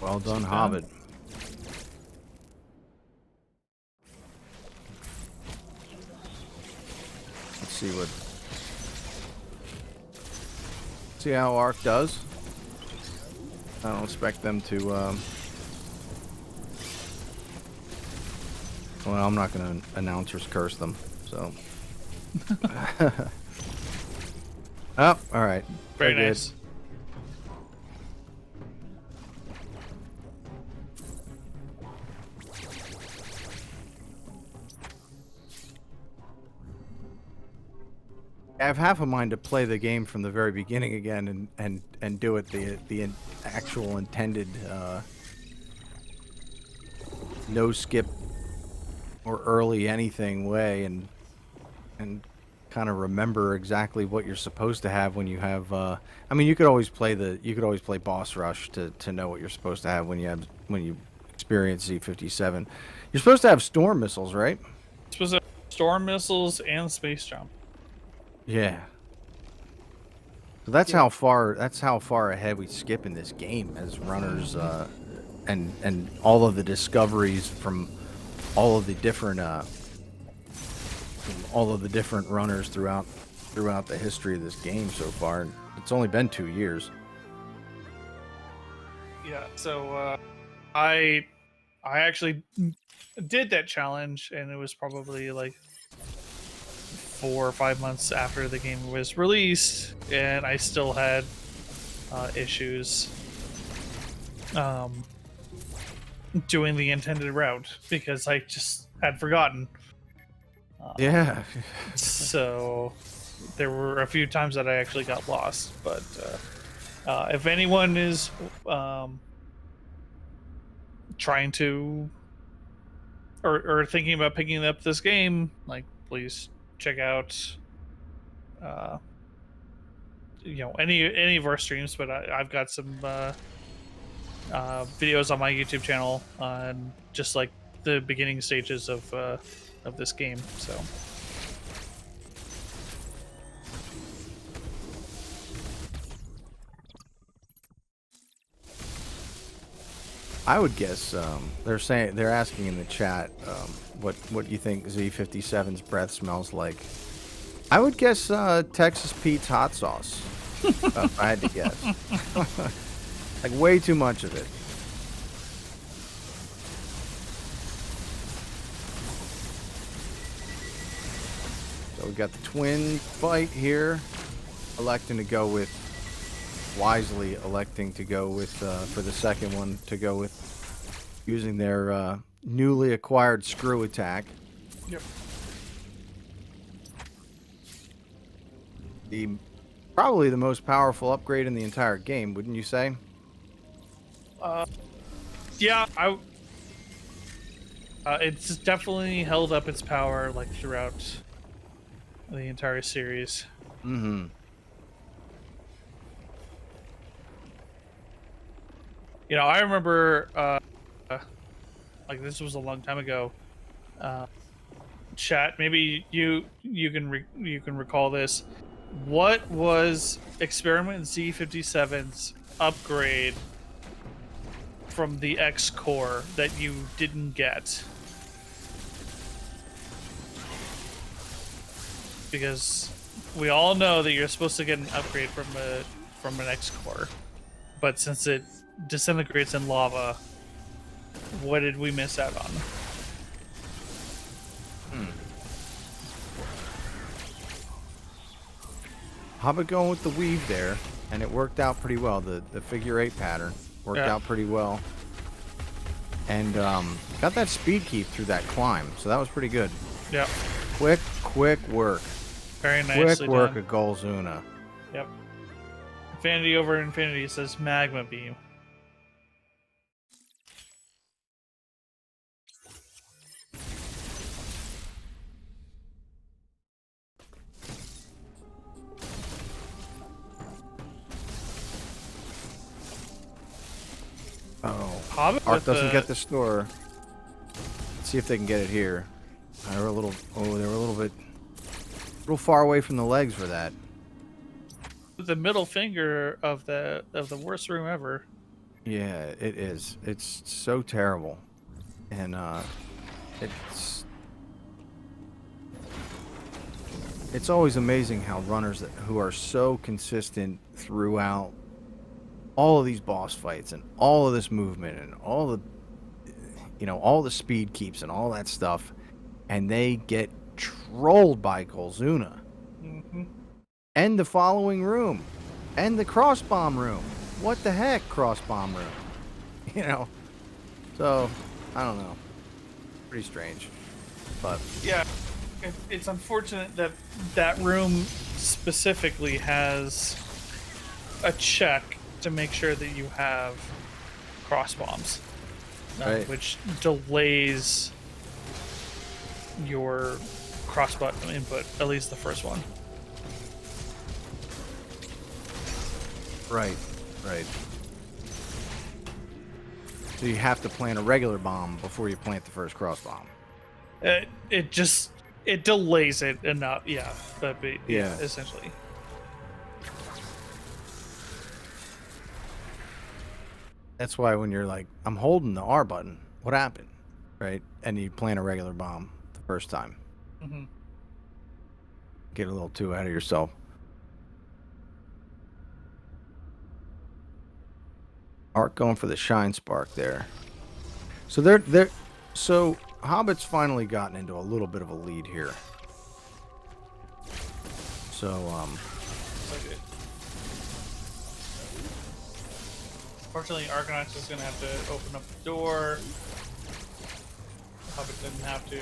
Well done, Hobbit. Let's see how Arc does. I don't expect them to, well, I'm not going to announcers curse them, so. Oh, all right. Very Good. nice. I have half a mind to play the game from the very beginning again and do it the actual intended no skip or early anything way and kind of remember exactly what you're supposed to have when you have I mean you could always play boss rush to know what you're supposed to have when you experience Z57. You're supposed to have storm missiles, right? Supposed to have storm missiles and space jump. Yeah. So that's how far ahead we skip in this game as runners and all of the discoveries from all of the different runners throughout the history of this game so far. It's only been 2 years. Yeah, so I actually did that challenge, and it was probably like 4 or 5 months after the game was released, and I still had issues doing the intended route because I just had forgotten. Yeah. So there were a few times that I actually got lost, but if anyone is trying to or thinking about picking up this game, like, please check out any of our streams, but I've got some videos on my YouTube channel on just like the beginning stages of this game. So I would guess they're asking in the chat what you think Z57's breath smells like. I would guess Texas Pete's hot sauce. If I had to guess. Like way too much of it. So we got the twin fight here, wisely electing to go with for the second one to go with using their newly acquired screw attack. Yep. Probably the most powerful upgrade in the entire game, wouldn't you say? Yeah, it's definitely held up its power like throughout the entire series. Mm-hmm. You know, I remember, like this was a long time ago. Chat, maybe you can recall this. What was Experiment Z57's upgrade from the X core that you didn't get? Because we all know that you're supposed to get an upgrade from an X core, but since it disintegrates in lava, what did we miss out on? Hobbit going with the weave there, and it worked out pretty well. The figure 8 pattern worked out pretty well. And got that speed keep through that climb, so that was pretty good. Yeah. Quick work. Very nicely Quick work done. of Golzuna. Yep. Infinity over Infinity says Magma Beam. Oh, Hobbit Ark with doesn't get the store. Let's see if they can get it here. They were a little far away from the legs for that. the middle finger of the worst room ever. Yeah, it is. It's so terrible, and it's always amazing how runners who are so consistent throughout all of these boss fights and all of this movement and all the speed keeps and all that stuff, and they get trolled by Golzuna. Mm-hmm. And the following room, and the cross bomb room. What the heck, cross bomb room? So I don't know. Pretty strange, but Yeah. It's unfortunate that that room specifically has a check to make sure that you have cross bombs, Right. which delays your cross button input, at least the first one. Right. Right. So you have to plant a regular bomb before you plant the first cross bomb. It delays it enough, yeah. But Yeah. essentially. That's why when you're like, I'm holding the R button, what happened? Right? And you plant a regular bomb the first time. Mm-hmm. Get a little too ahead of yourself. Arc going for the shine spark there. So so Hobbit's finally gotten into a little bit of a lead here. So Okay. Fortunately, Arcanox is going to have to open up the door. Hobbit didn't have to.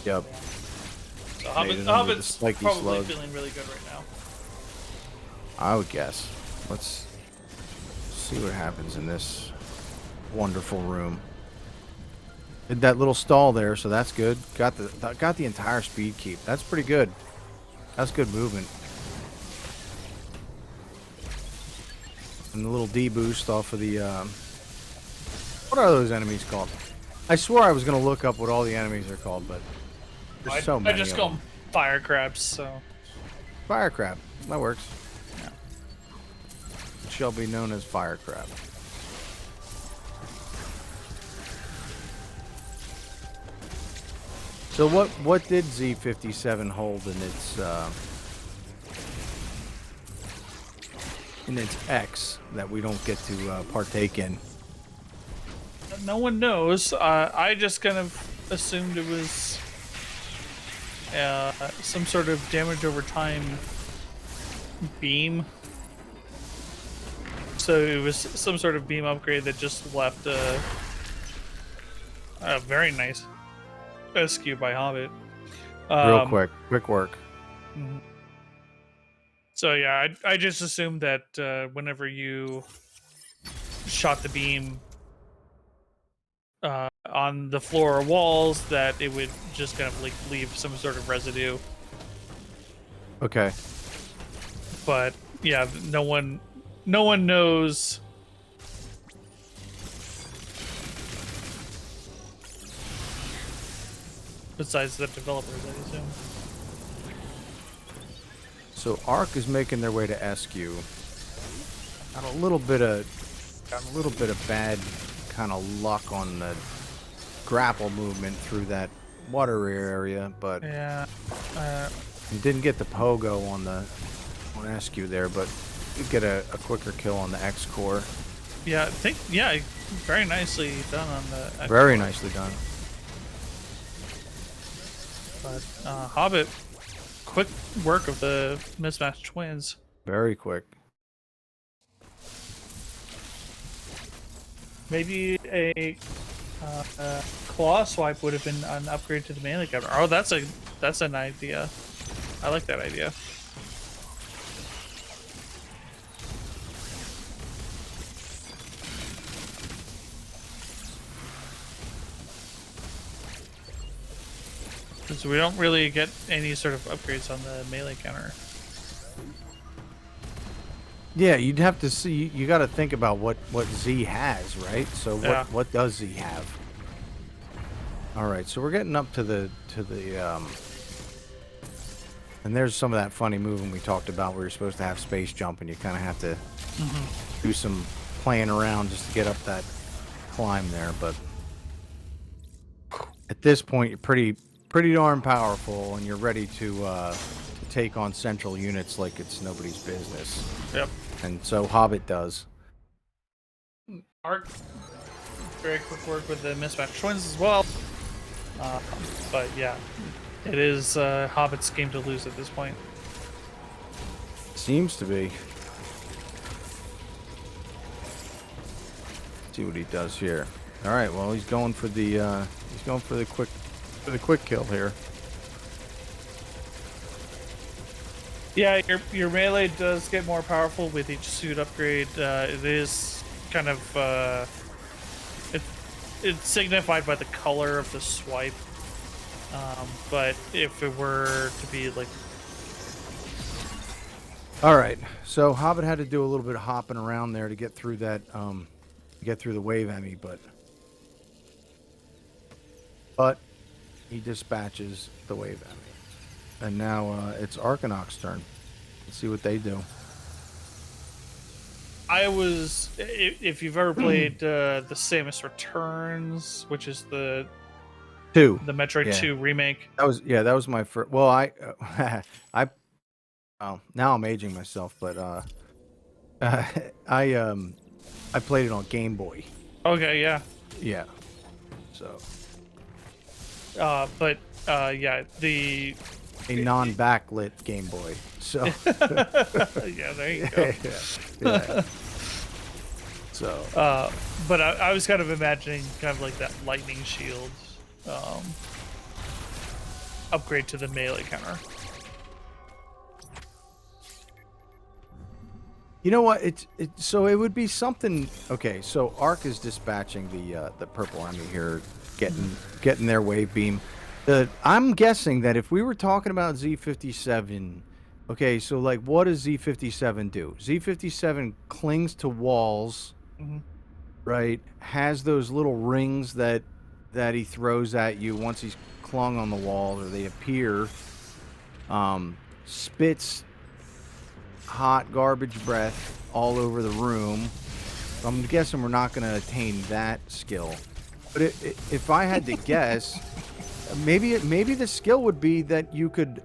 yep. So Made it under the Hobbit's spiky probably slug. feeling really good right now. I would guess. Let's see what happens in this wonderful room. Did that little stall there, so that's good. Got the entire speed keep. That's pretty good. That's good movement. And the little D boost off of the what are those enemies called? I swore I was gonna look up what all the enemies are called, but there's so many. I just of call them. them fire crabs, so Fire crab. That works. yeah. It shall be known as fire crab. So what did Z57 hold in its X that we don't get to partake in? No one knows. I just kind of assumed it was some sort of damage over time beam. So it was some sort of beam upgrade that just left a very nice SQ by Hobbit. Real quick work. So yeah, I just assumed that whenever you shot the beam on the floor or walls, that it would just kind of like leave some sort of residue. Okay. But yeah, no one knows. Besides the developers, I assume. So Arc is making their way to SQ. Got a little bit of bad kind of luck on the grapple movement through that water area, but Yeah. didn't get the pogo on SQ there, but did get a quicker kill on the X core. Yeah, very nicely done on the. Very nicely done. But Hobbit, quick work of the mismatched twins. Very quick. Maybe a claw swipe would have been an upgrade to the melee cover. Oh, that's an idea. I like that idea. So we don't really get any sort of upgrades on the melee counter. Yeah, you'd have to see. You got to think about what Z has, right? So what does Z have? All right, so we're getting up to the and there's some of that funny movement we talked about where you're supposed to have space jump and you kind of have to do some playing around just to get up that climb there. But at this point, you're pretty darn powerful, and you're ready to take on central units like it's nobody's business. Yep. And so Hobbit does. Arc, very quick work with the mismatched twins as well. But yeah, it is Hobbit's game to lose at this point. Seems to be. See what he does here. All right. Well, he's going for the quick For the quick kill here. Yeah, your melee does get more powerful with each suit upgrade. It is kind of it's signified by the color of the swipe. But if it were to be like, all right, so Hobbit had to do a little bit of hopping around there to get through that, get through the wave Emmy, but he dispatches the wave Emmy. And now it's Arcanox's turn. Let's see what they do. if you've ever played the Samus Returns, which is the Metroid 2 remake. That was my first. Well, I now I'm aging myself, but I played it on Game Boy. Okay, yeah. Yeah. So. But yeah, a non-backlit Game Boy. So. Yeah, there you go. Yeah. So. But I was kind of imagining kind of like that lightning shield upgrade to the melee counter. You know what? So it would be something. Okay, so Arc is dispatching the purple enemy here, getting their wave beam. I'm guessing that if we were talking about Z57, okay, so like what does Z57 do? Z57 clings to walls, right? Has those little rings that he throws at you once he's clung on the wall, or they appear. Spits hot garbage breath all over the room. I'm guessing we're not going to attain that skill. But if I had to guess, maybe the skill would be that you could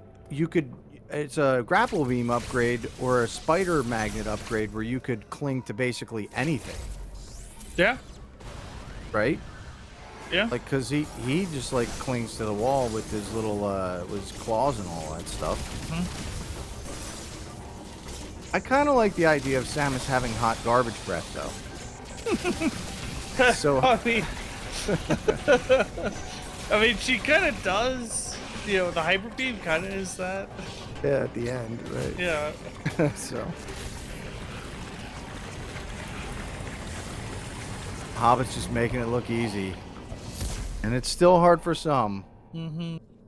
it's a grapple beam upgrade or a spider magnet upgrade where you could cling to basically anything. Yeah. Right? Yeah. Like, cause he just like clings to the wall with his little with his claws and all that stuff. I kind of like the idea of Samus having hot garbage breath, though. So I mean, she kind of does. You know, the hyper beam kind of is that. Yeah, at the end, right? Yeah. So Hobbit's just making it look easy, and it's still hard for some.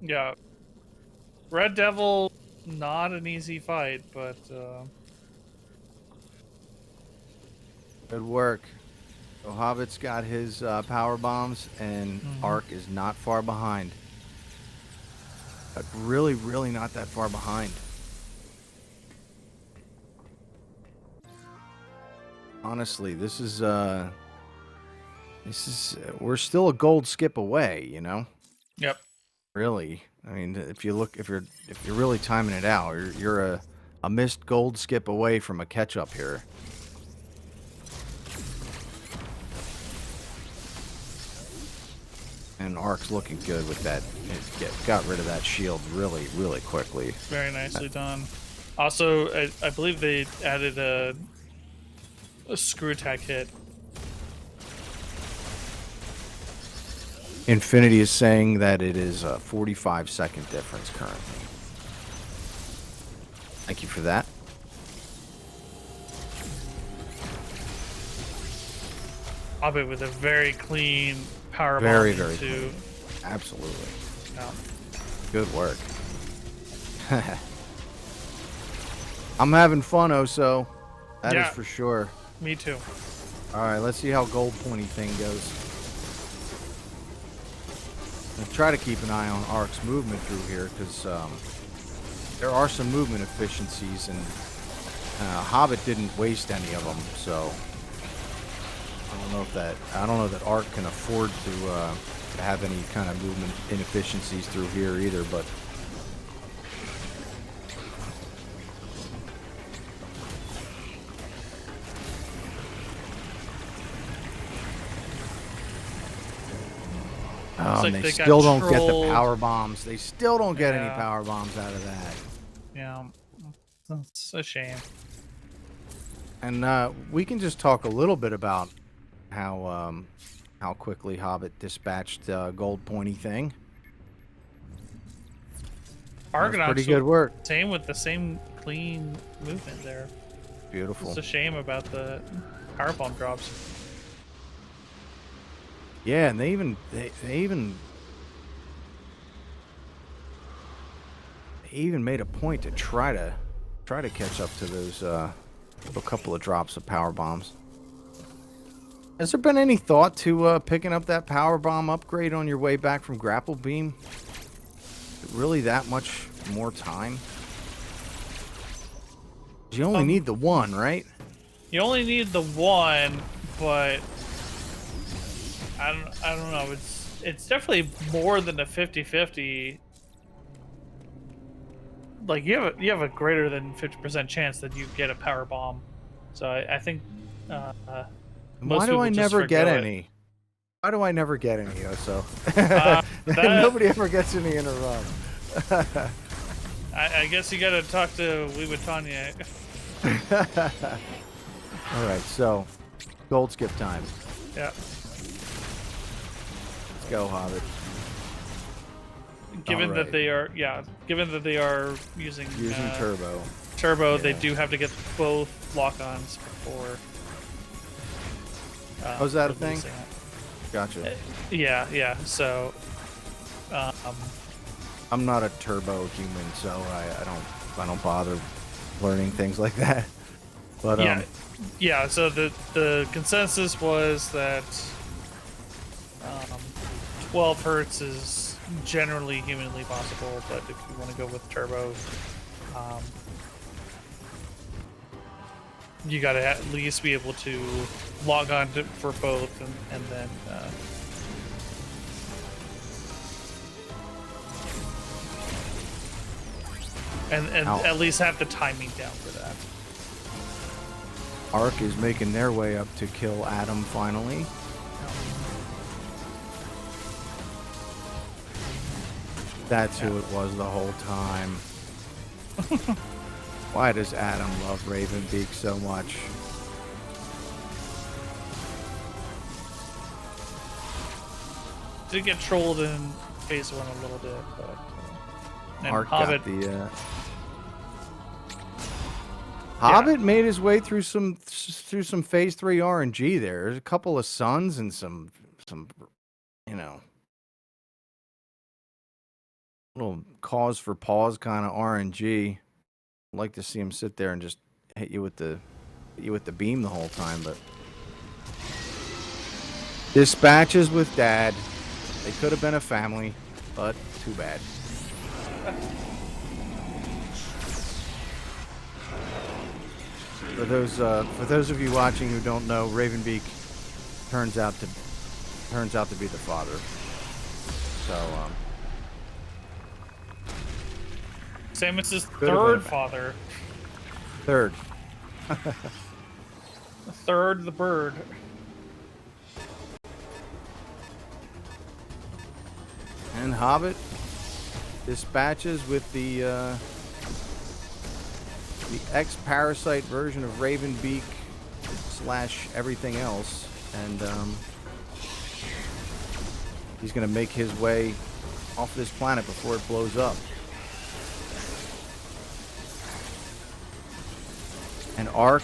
Yeah. Red Devil, not an easy fight, but. Good work. So Hobbit's got his power bombs, and Arc is not far behind. But really, really not that far behind. Honestly, this is we're still a gold skip away, you know? Yep. Really. I mean, if you're really timing it out, you're a missed gold skip away from a catch up here. And Arc's looking good with that. It got rid of that shield really, really quickly. Very nicely done. Also, I believe they added a screw attack hit. Infinity is saying that it is a 45-second difference currently. Thank you for that. Hobbit with a very clean power bomb. Very clean. Absolutely. Yeah. Good work. I'm having fun, Oso. That is for sure. Me too. All right, let's see how gold pointy thing goes. I'll try to keep an eye on Arc's movement through here because there are some movement efficiencies, and Hobbit didn't waste any of them, so I don't know that Arc can afford to have any kind of movement inefficiencies through here either, but and they still don't get the power bombs. They still don't get any power bombs out of that. Yeah, that's a shame. And we can just talk a little bit about how quickly Hobbit dispatched gold pointy thing. That's Arcanox pretty good work. Same with the same clean movement there. Beautiful. It's a shame about the powerbomb drops. Yeah, and they even made a point to try to catch up to those a couple of drops of power bombs. Has there been any thought to picking up that power bomb upgrade on your way back from Grapple Beam? Really that much more time? You only need the one, right? You only need the one, but I don't know. It's definitely more than a 50-50. Like you have a greater than 50% chance that you get a power bomb. So I think Why do I never get any? Why do I never get any, Oso? Nobody ever gets any in a run. I guess you gotta talk to Tanya. Alright, so gold skip time. Yeah. Let's go, Hobbit. Given that they are using turbo, they do have to get both lock-ons before. Oh, is that a thing? Gotcha. Yeah. So, I'm not a turbo human, so I don't bother learning things like that. But yeah. So the consensus was that 12 hertz is generally humanly possible, but if you want to go with turbo, you got to at least be able to log on for both, and then and at least have the timing down for that. Arc is making their way up to kill Adam finally. That's who it was the whole time. Why does Adam love Ravenbeak so much? Did get trolled in phase 1 a little bit, but Arc Hobbit, got the Hobbit made his way through some phase 3 RNG there. There's a couple of suns and some little cause for pause kind of RNG. I'd like to see him sit there and just hit you with the beam the whole time, but dispatches with Dad. They could have been a family, but too bad. For those of you watching who don't know, Ravenbeak turns out to be the father. So Samus's third father. Third. The third, the bird. And Hobbit dispatches with the ex-Parasite version of Ravenbeak / everything else, and he's gonna make his way off this planet before it blows up. And Arc,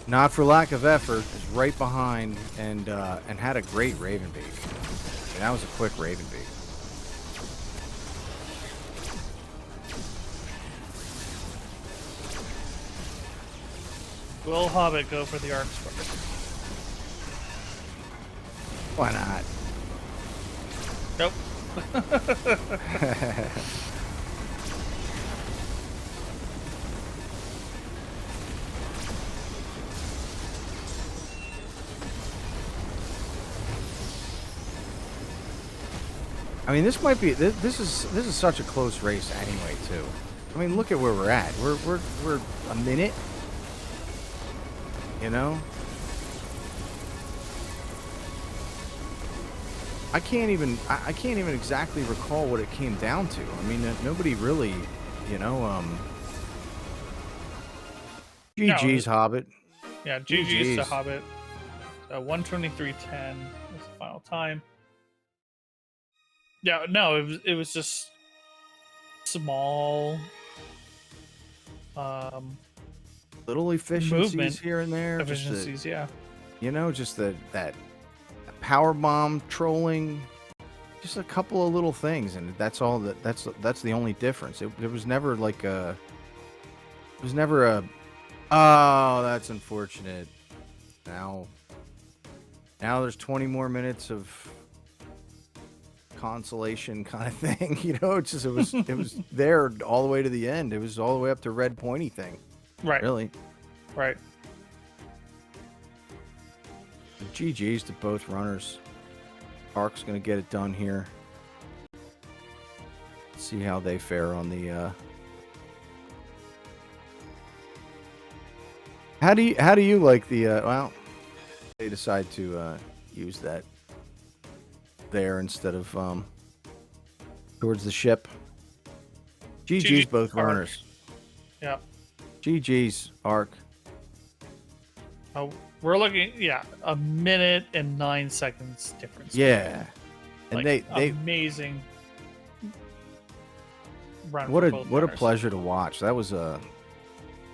not for lack of effort, is right behind and had a great Ravenbeak. And that was a quick Ravenbeak. Will Hobbit go for the Arc Spark? Why not? Nope. I mean, this might be this is such a close race anyway, too. I mean, look at where we're at. We're a minute. You know? I can't even exactly recall what it came down to. I mean, nobody really, GG's Hobbit. Yeah, GG's to Hobbit. 123.10 was the final time. Yeah, no, it was just small little efficiencies movement here and there. efficiencies. Yeah. Just that power bomb trolling. Just a couple of little things, and that's all. That's the only difference. It was never like a. It was never a. Oh, that's unfortunate. Now there's 20 more minutes of consolation kind of thing. It was there all the way to the end. It was all the way up to red pointy thing. Right. Really. Right. GG's to both runners. Arc's gonna get it done here. See how they fare on the. How do you like the? Well, they decide to use that there instead of towards the ship. GG's both Arc. runners. Yeah. GG's Arc. We're looking, a minute and 9 seconds difference. Yeah, and like, they amazing. Run what for a both what a runners. pleasure to watch. That was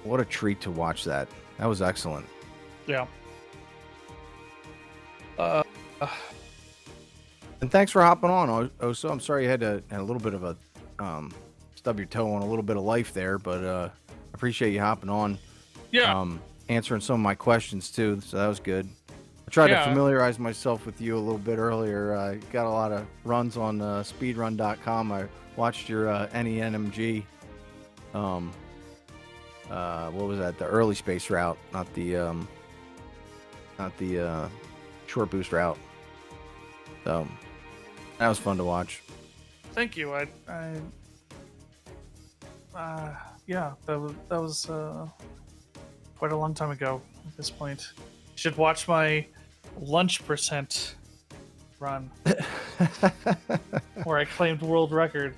what a treat to watch that. That was excellent. Yeah. And thanks for hopping on, Oso. I'm sorry you had a little bit of a stub your toe on a little bit of life there, but I appreciate you hopping on. Yeah. Answering some of my questions too, so that was good. I tried to Yeah. familiarize myself with you a little bit earlier. I got a lot of runs on speedrun.com. I watched your NENMG. What was that? The early space route, not the short boost route. So that was fun to watch. Thank you. Yeah, that was quite a long time ago at this point. You should watch my lunch percent run where I claimed world record.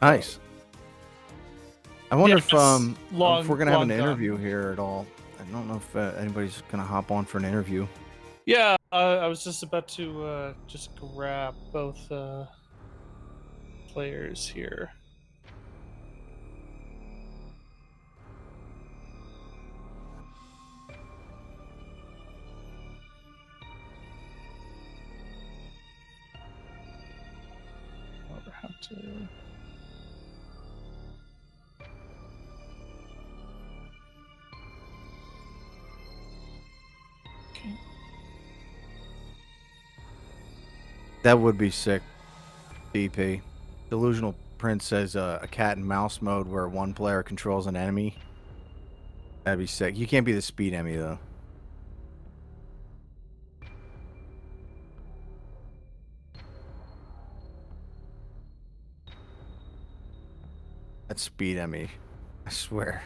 Nice. I wonder if long- if we're gonna have long an gone. interview here at all. I don't know if anybody's gonna hop on for an interview. Yeah, I was just about to just grab both players here. I'll have to. Okay. That would be sick. DP. Delusional Prince says a cat and mouse mode where one player controls an enemy. That'd be sick. You can't be the speed enemy though. That's speed enemy. I swear.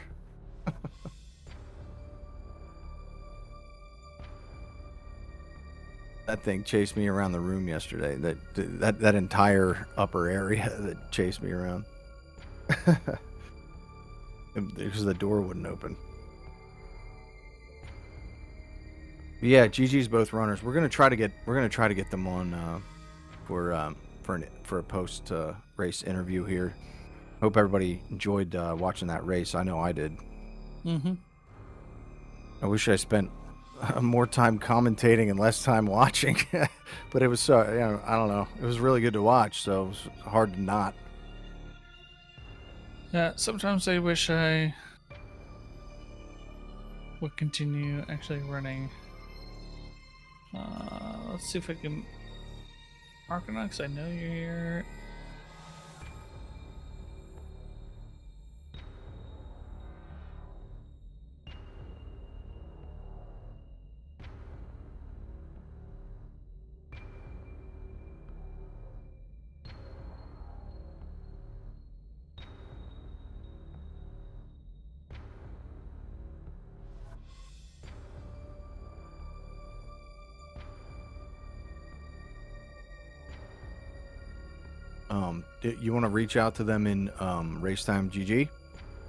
That thing chased me around the room yesterday. That entire upper area that chased me around. Because the door wouldn't open. But yeah, GG's both runners. We're gonna try to get them on for a post race interview here. Hope everybody enjoyed watching that race. I know I did. Mm-hmm. I wish I spent more time commentating and less time watching, but it was so I don't know. It was really good to watch, so it was hard to not. Yeah, sometimes I wish I would continue actually running. Let's see if I can. Arcanox, I know you're here. You want to reach out to them in Racetime GG?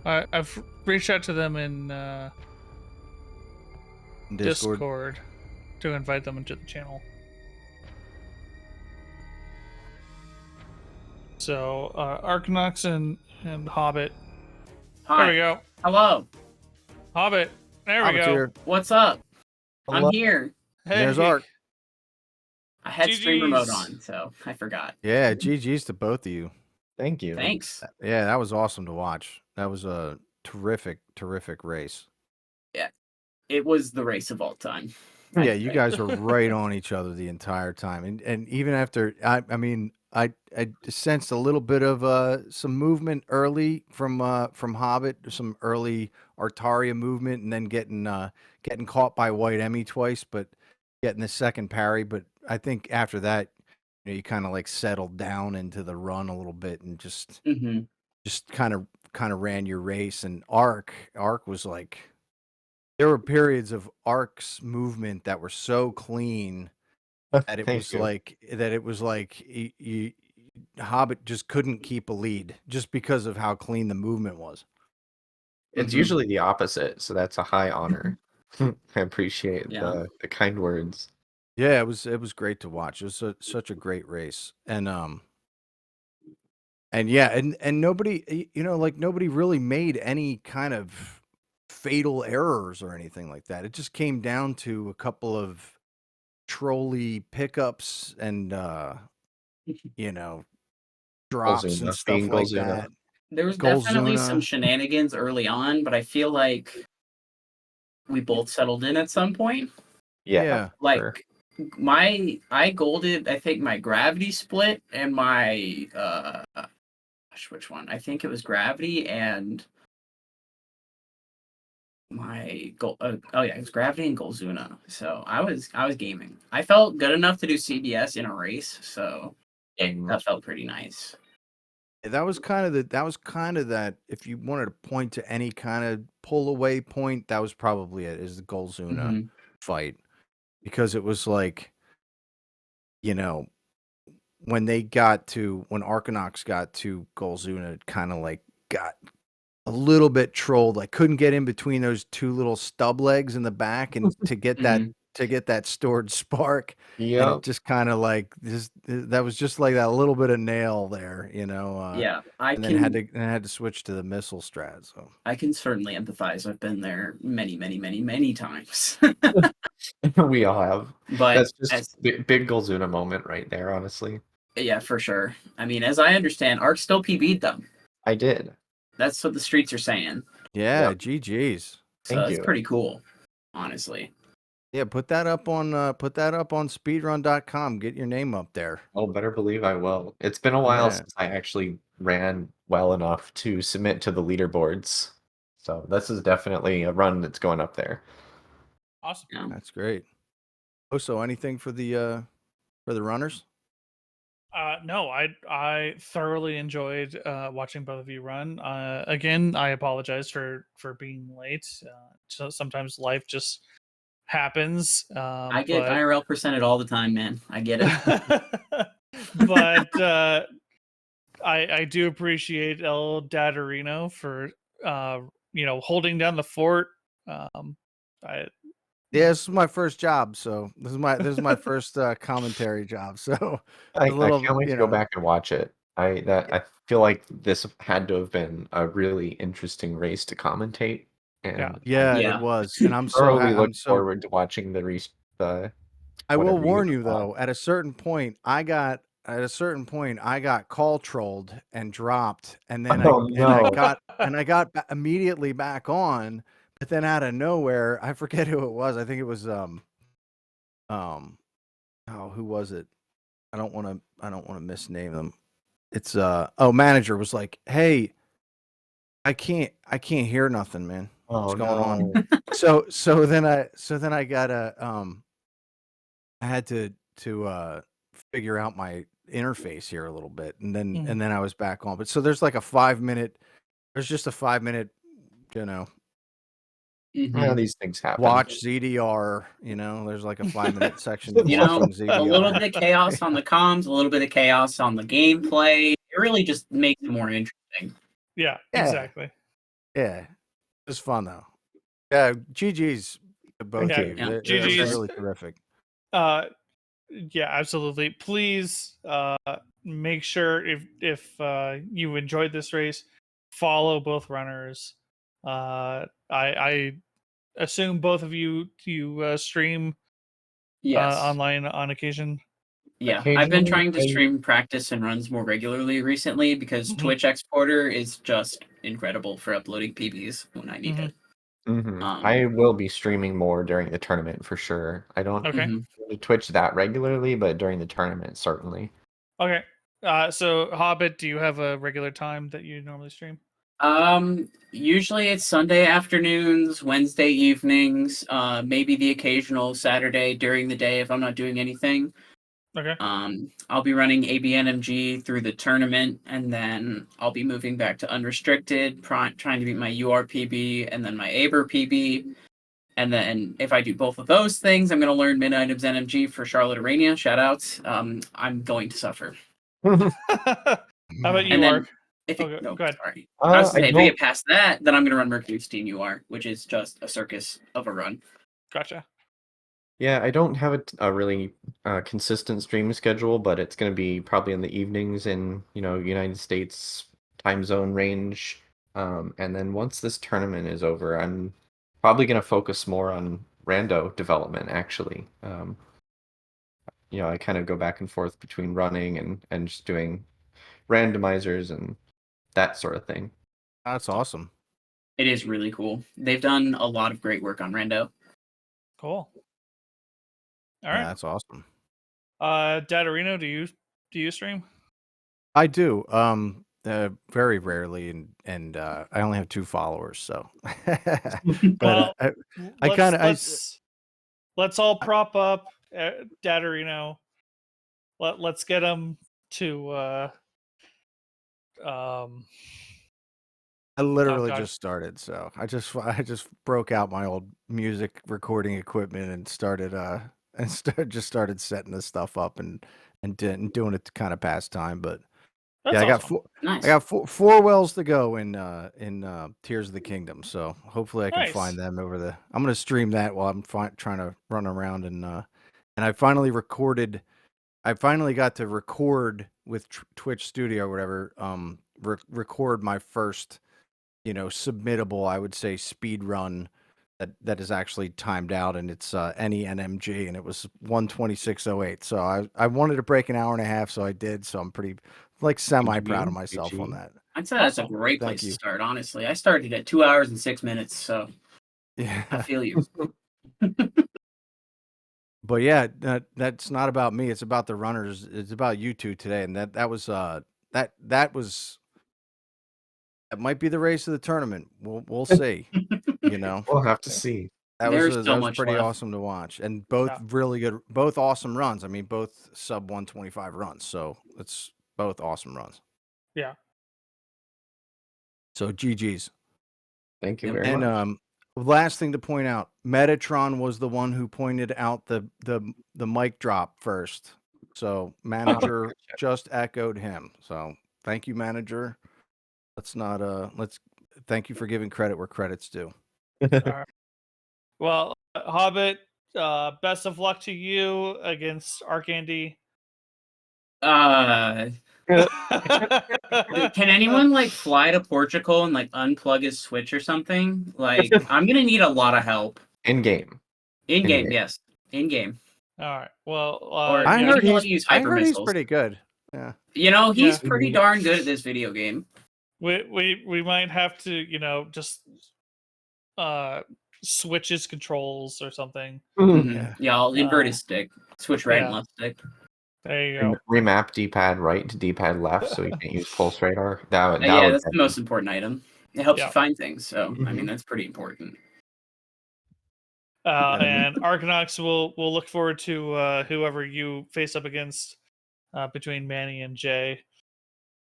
I've reached out to them in Discord to invite them into the channel. So Arcanox and Hobbit. Hi. There we go. Hello. Hobbit. There we Hobbit's go. here. What's up? Hello. I'm here. Hey. There's Ark. I had streamer mode GGs. on, so I forgot. Yeah, GG's to both of you. Thank you. Thanks. Yeah, that was awesome to watch. That was a terrific race. It was the race of all time. Yeah, you guys were right on each other the entire time, and even after, I sensed a little bit of some movement early from Hobbit, some early Artaria movement, and then getting caught by White Emmy twice, but getting the second parry. But I think after that, you kind of like settled down into the run a little bit and just kind of ran your race. And Ark was like. There were periods of Ark's movement that were so clean that it was like Hobbit just couldn't keep a lead just because of how clean the movement was. It's usually the opposite, so that's a high honor. I appreciate the kind words. Yeah, it was great to watch. It was such a great race, and yeah, and nobody, nobody really made any kind of fatal errors or anything like that. It just came down to a couple of trolley pickups and drops and stuff like that. There was definitely some shenanigans early on, but I feel like we both settled in at some point. Yeah. Like I golded, I think, my gravity split and my which one? I think it was gravity and my goal. It was gravity and Golzuna. So I was gaming. I felt good enough to do CBS in a race, so that felt pretty nice. That was kind of that. If you wanted to point to any kind of pull away point, that was probably it. Is the Golzuna fight, because it was like, when Arcanox got to Golzuna, it kind of like got a little bit trolled. I couldn't get in between those two little stub legs in the back and to get that stored spark. Yeah, it just kind of like that was just like that little bit of nail there, then had to switch to the missile strat. So I can certainly empathize. I've been there many times. We all have, but that's just big Golzuna moment right there, honestly. Yeah, for sure. I mean, as I understand, Ark still PB'd them. I did. That's what the streets are saying. Yeah, GG's. So that's pretty cool, honestly. Yeah, put that up on speedrun.com. Get your name up there. Oh, better believe I will. It's been a while since I actually ran well enough to submit to the leaderboards. So this is definitely a run that's going up there. Awesome. Yeah. That's great. So anything for the runners? No, I thoroughly enjoyed watching both of you run. Again, I apologize for being late. So sometimes life just happens. I get IRL presented all the time, man. I get it. But I do appreciate El Dadarino for holding down the fort. Yeah, this is my first job, so this is my first commentary job. So I can't wait to go back and watch it. I feel like this had to have been a really interesting race to commentate. And it was, and I'm look forward to watching the. I will warn you though. At a certain point, I got call trolled and dropped, and then I got immediately back on. But then out of nowhere, I forget who it was. I think it was who was it? I don't want to misname them. It's manager was like, "Hey, I can't hear nothing, man. What's going on?" So then I got I had to figure out my interface here a little bit, and then I was back on. But so there's like a 5 minute. There's just a 5 minute, these things happen. Watch ZDR, there's like a 5 minute section. ZDR. A little bit of chaos on the comms, a little bit of chaos on the gameplay. It really just makes it more interesting. Yeah, exactly. Yeah, it was fun though. Yeah, GG's to both of you. GG's really terrific. Yeah, absolutely. Please, make sure if you enjoyed this race, follow both runners. I assume both of you stream Yes. online on occasion. Yeah, I've been Occasionally, trying to stream practice and runs more regularly recently because Mhm. Twitch Exporter is just incredible for uploading PBs when I need Mhm. it. I will be streaming more during the tournament for sure. I don't Okay. Mhm. go to Twitch that regularly, but during the tournament, certainly. Okay. So Hobbit, do you have a regular time that you normally stream? Usually it's Sunday afternoons, Wednesday evenings, maybe the occasional Saturday during the day if I'm not doing anything. Okay. I'll be running ABNMG through the tournament, and then I'll be moving back to unrestricted, trying to beat my URPB and then my Aber PB. And then if I do both of those things, I'm going to learn Mid Items NMG for Charlotte Arania. Shoutouts. I'm going to suffer. How about you, And then Ark? if Okay, no, go ahead. sorry. I was I to say, if don't- we get past that, then I'm going to run Mercury Steam UR, which is just a circus of a run. Gotcha. Yeah, I don't have a really consistent stream schedule, but it's going to be probably in the evenings in, United States time zone range. And then once this tournament is over, I'm probably going to focus more on rando development, actually. I kind of go back and forth between running and just doing randomizers and that sort of thing. That's awesome. It is really cool. They've done a lot of great work on Rando. Cool. All Yeah, right. that's awesome. Dadarino, do you stream? I do. Very rarely, and I only have 2 followers, so. But Well, I kind of let's all prop up Dadarino. Let's get him to I literally God. just started, so I just broke out my old music recording equipment and started just started setting this stuff up and doing it to kind of pass time. But that's yeah, awesome. Nice. I got four wells to go in Tears of the Kingdom, so hopefully I can Nice. find them over the. I'm gonna stream that while I'm trying to run around and I finally recorded. I finally got to record with Twitch Studio or whatever. Record my first, submittable, I would say, speed run that is actually timed out, and it's any NMG, and it was 1:26:08. So I wanted to break an hour and a half, so I did. So I'm pretty semi proud of myself on that. I'd say that's a Awesome. great Thank place to you. start, honestly. I started at 2 hours and 6 minutes, so I Yeah, feel you. but yeah, that's not about me. It's about the runners. It's about you two today, and that was that might be the race of the tournament. We'll see. We'll have to see. There's so That was much pretty left. awesome to watch, and both Yeah. really good, both awesome runs. I mean, both sub 125 runs, so it's both awesome runs. Yeah. So GG's. Thank you And very And much. last thing to point out, Metatron was the one who pointed out the mic drop first. So manager just echoed him. So thank you, manager. Let's thank you for giving credit where credit's due. All right. Well, Hobbit, best of luck to you against Arcandy. Can anyone fly to Portugal and unplug his Switch or something? I'm gonna need a lot of help. In game. In game, In-game. yes. In game. All right. Well, Or I you heard can he's use I hyper heard he's missiles. pretty good. Yeah. He's Yeah. pretty darn good at this video game. we might have to just switch his controls or something. Yeah, I'll invert his stick. Switch right and yeah. left stick. There you go. Remap D-pad right to D-pad left so you can't use pulse radar. That Yeah, would that's the most important item. It helps Yeah. you find things, so I Mhm. mean that's pretty important. And Arcanox will look forward to whoever you face up against between Manny and Jay.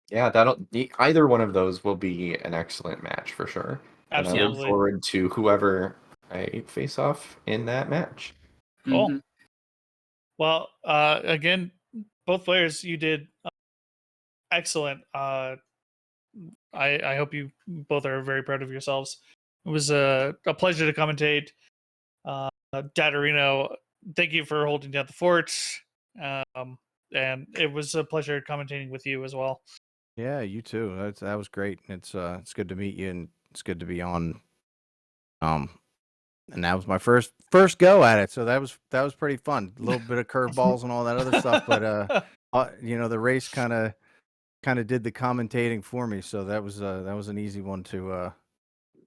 Yeah, either one of those will be an excellent match for sure. And I look Absolutely. forward to whoever I face off in that match. Cool. Mhm. Well, again, both players, you did excellent. I hope you both are very proud of yourselves. It was a pleasure to commentate. Dadarino, thank you for holding down the fort. and it was a pleasure commentating with you as well. Yeah, you too. That was great. It's good to meet you, and it's good to be on. And that was my first go at it, so that was pretty fun. A little bit of curveballs and all that other stuff, but the race kind of did the commentating for me, so that was an easy one to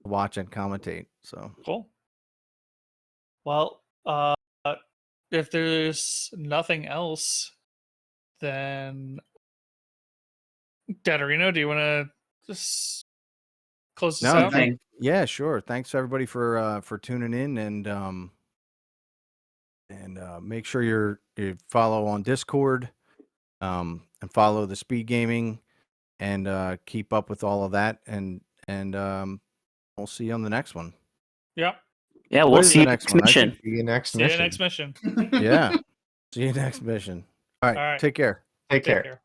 watch and commentate. So Cool. Well, if there's nothing else, then Datarino, do you want to just close this out? Yeah, sure. Thanks everybody for tuning in, and make sure you follow on Discord, and follow the Speedgaming, and keep up with all of that, and we'll see you on the next one. Yeah. Yeah, What we'll is see the you next next one? mission. See you next See you mission. next mission. Yeah. See you next mission. All right. All right. Take care. Take care.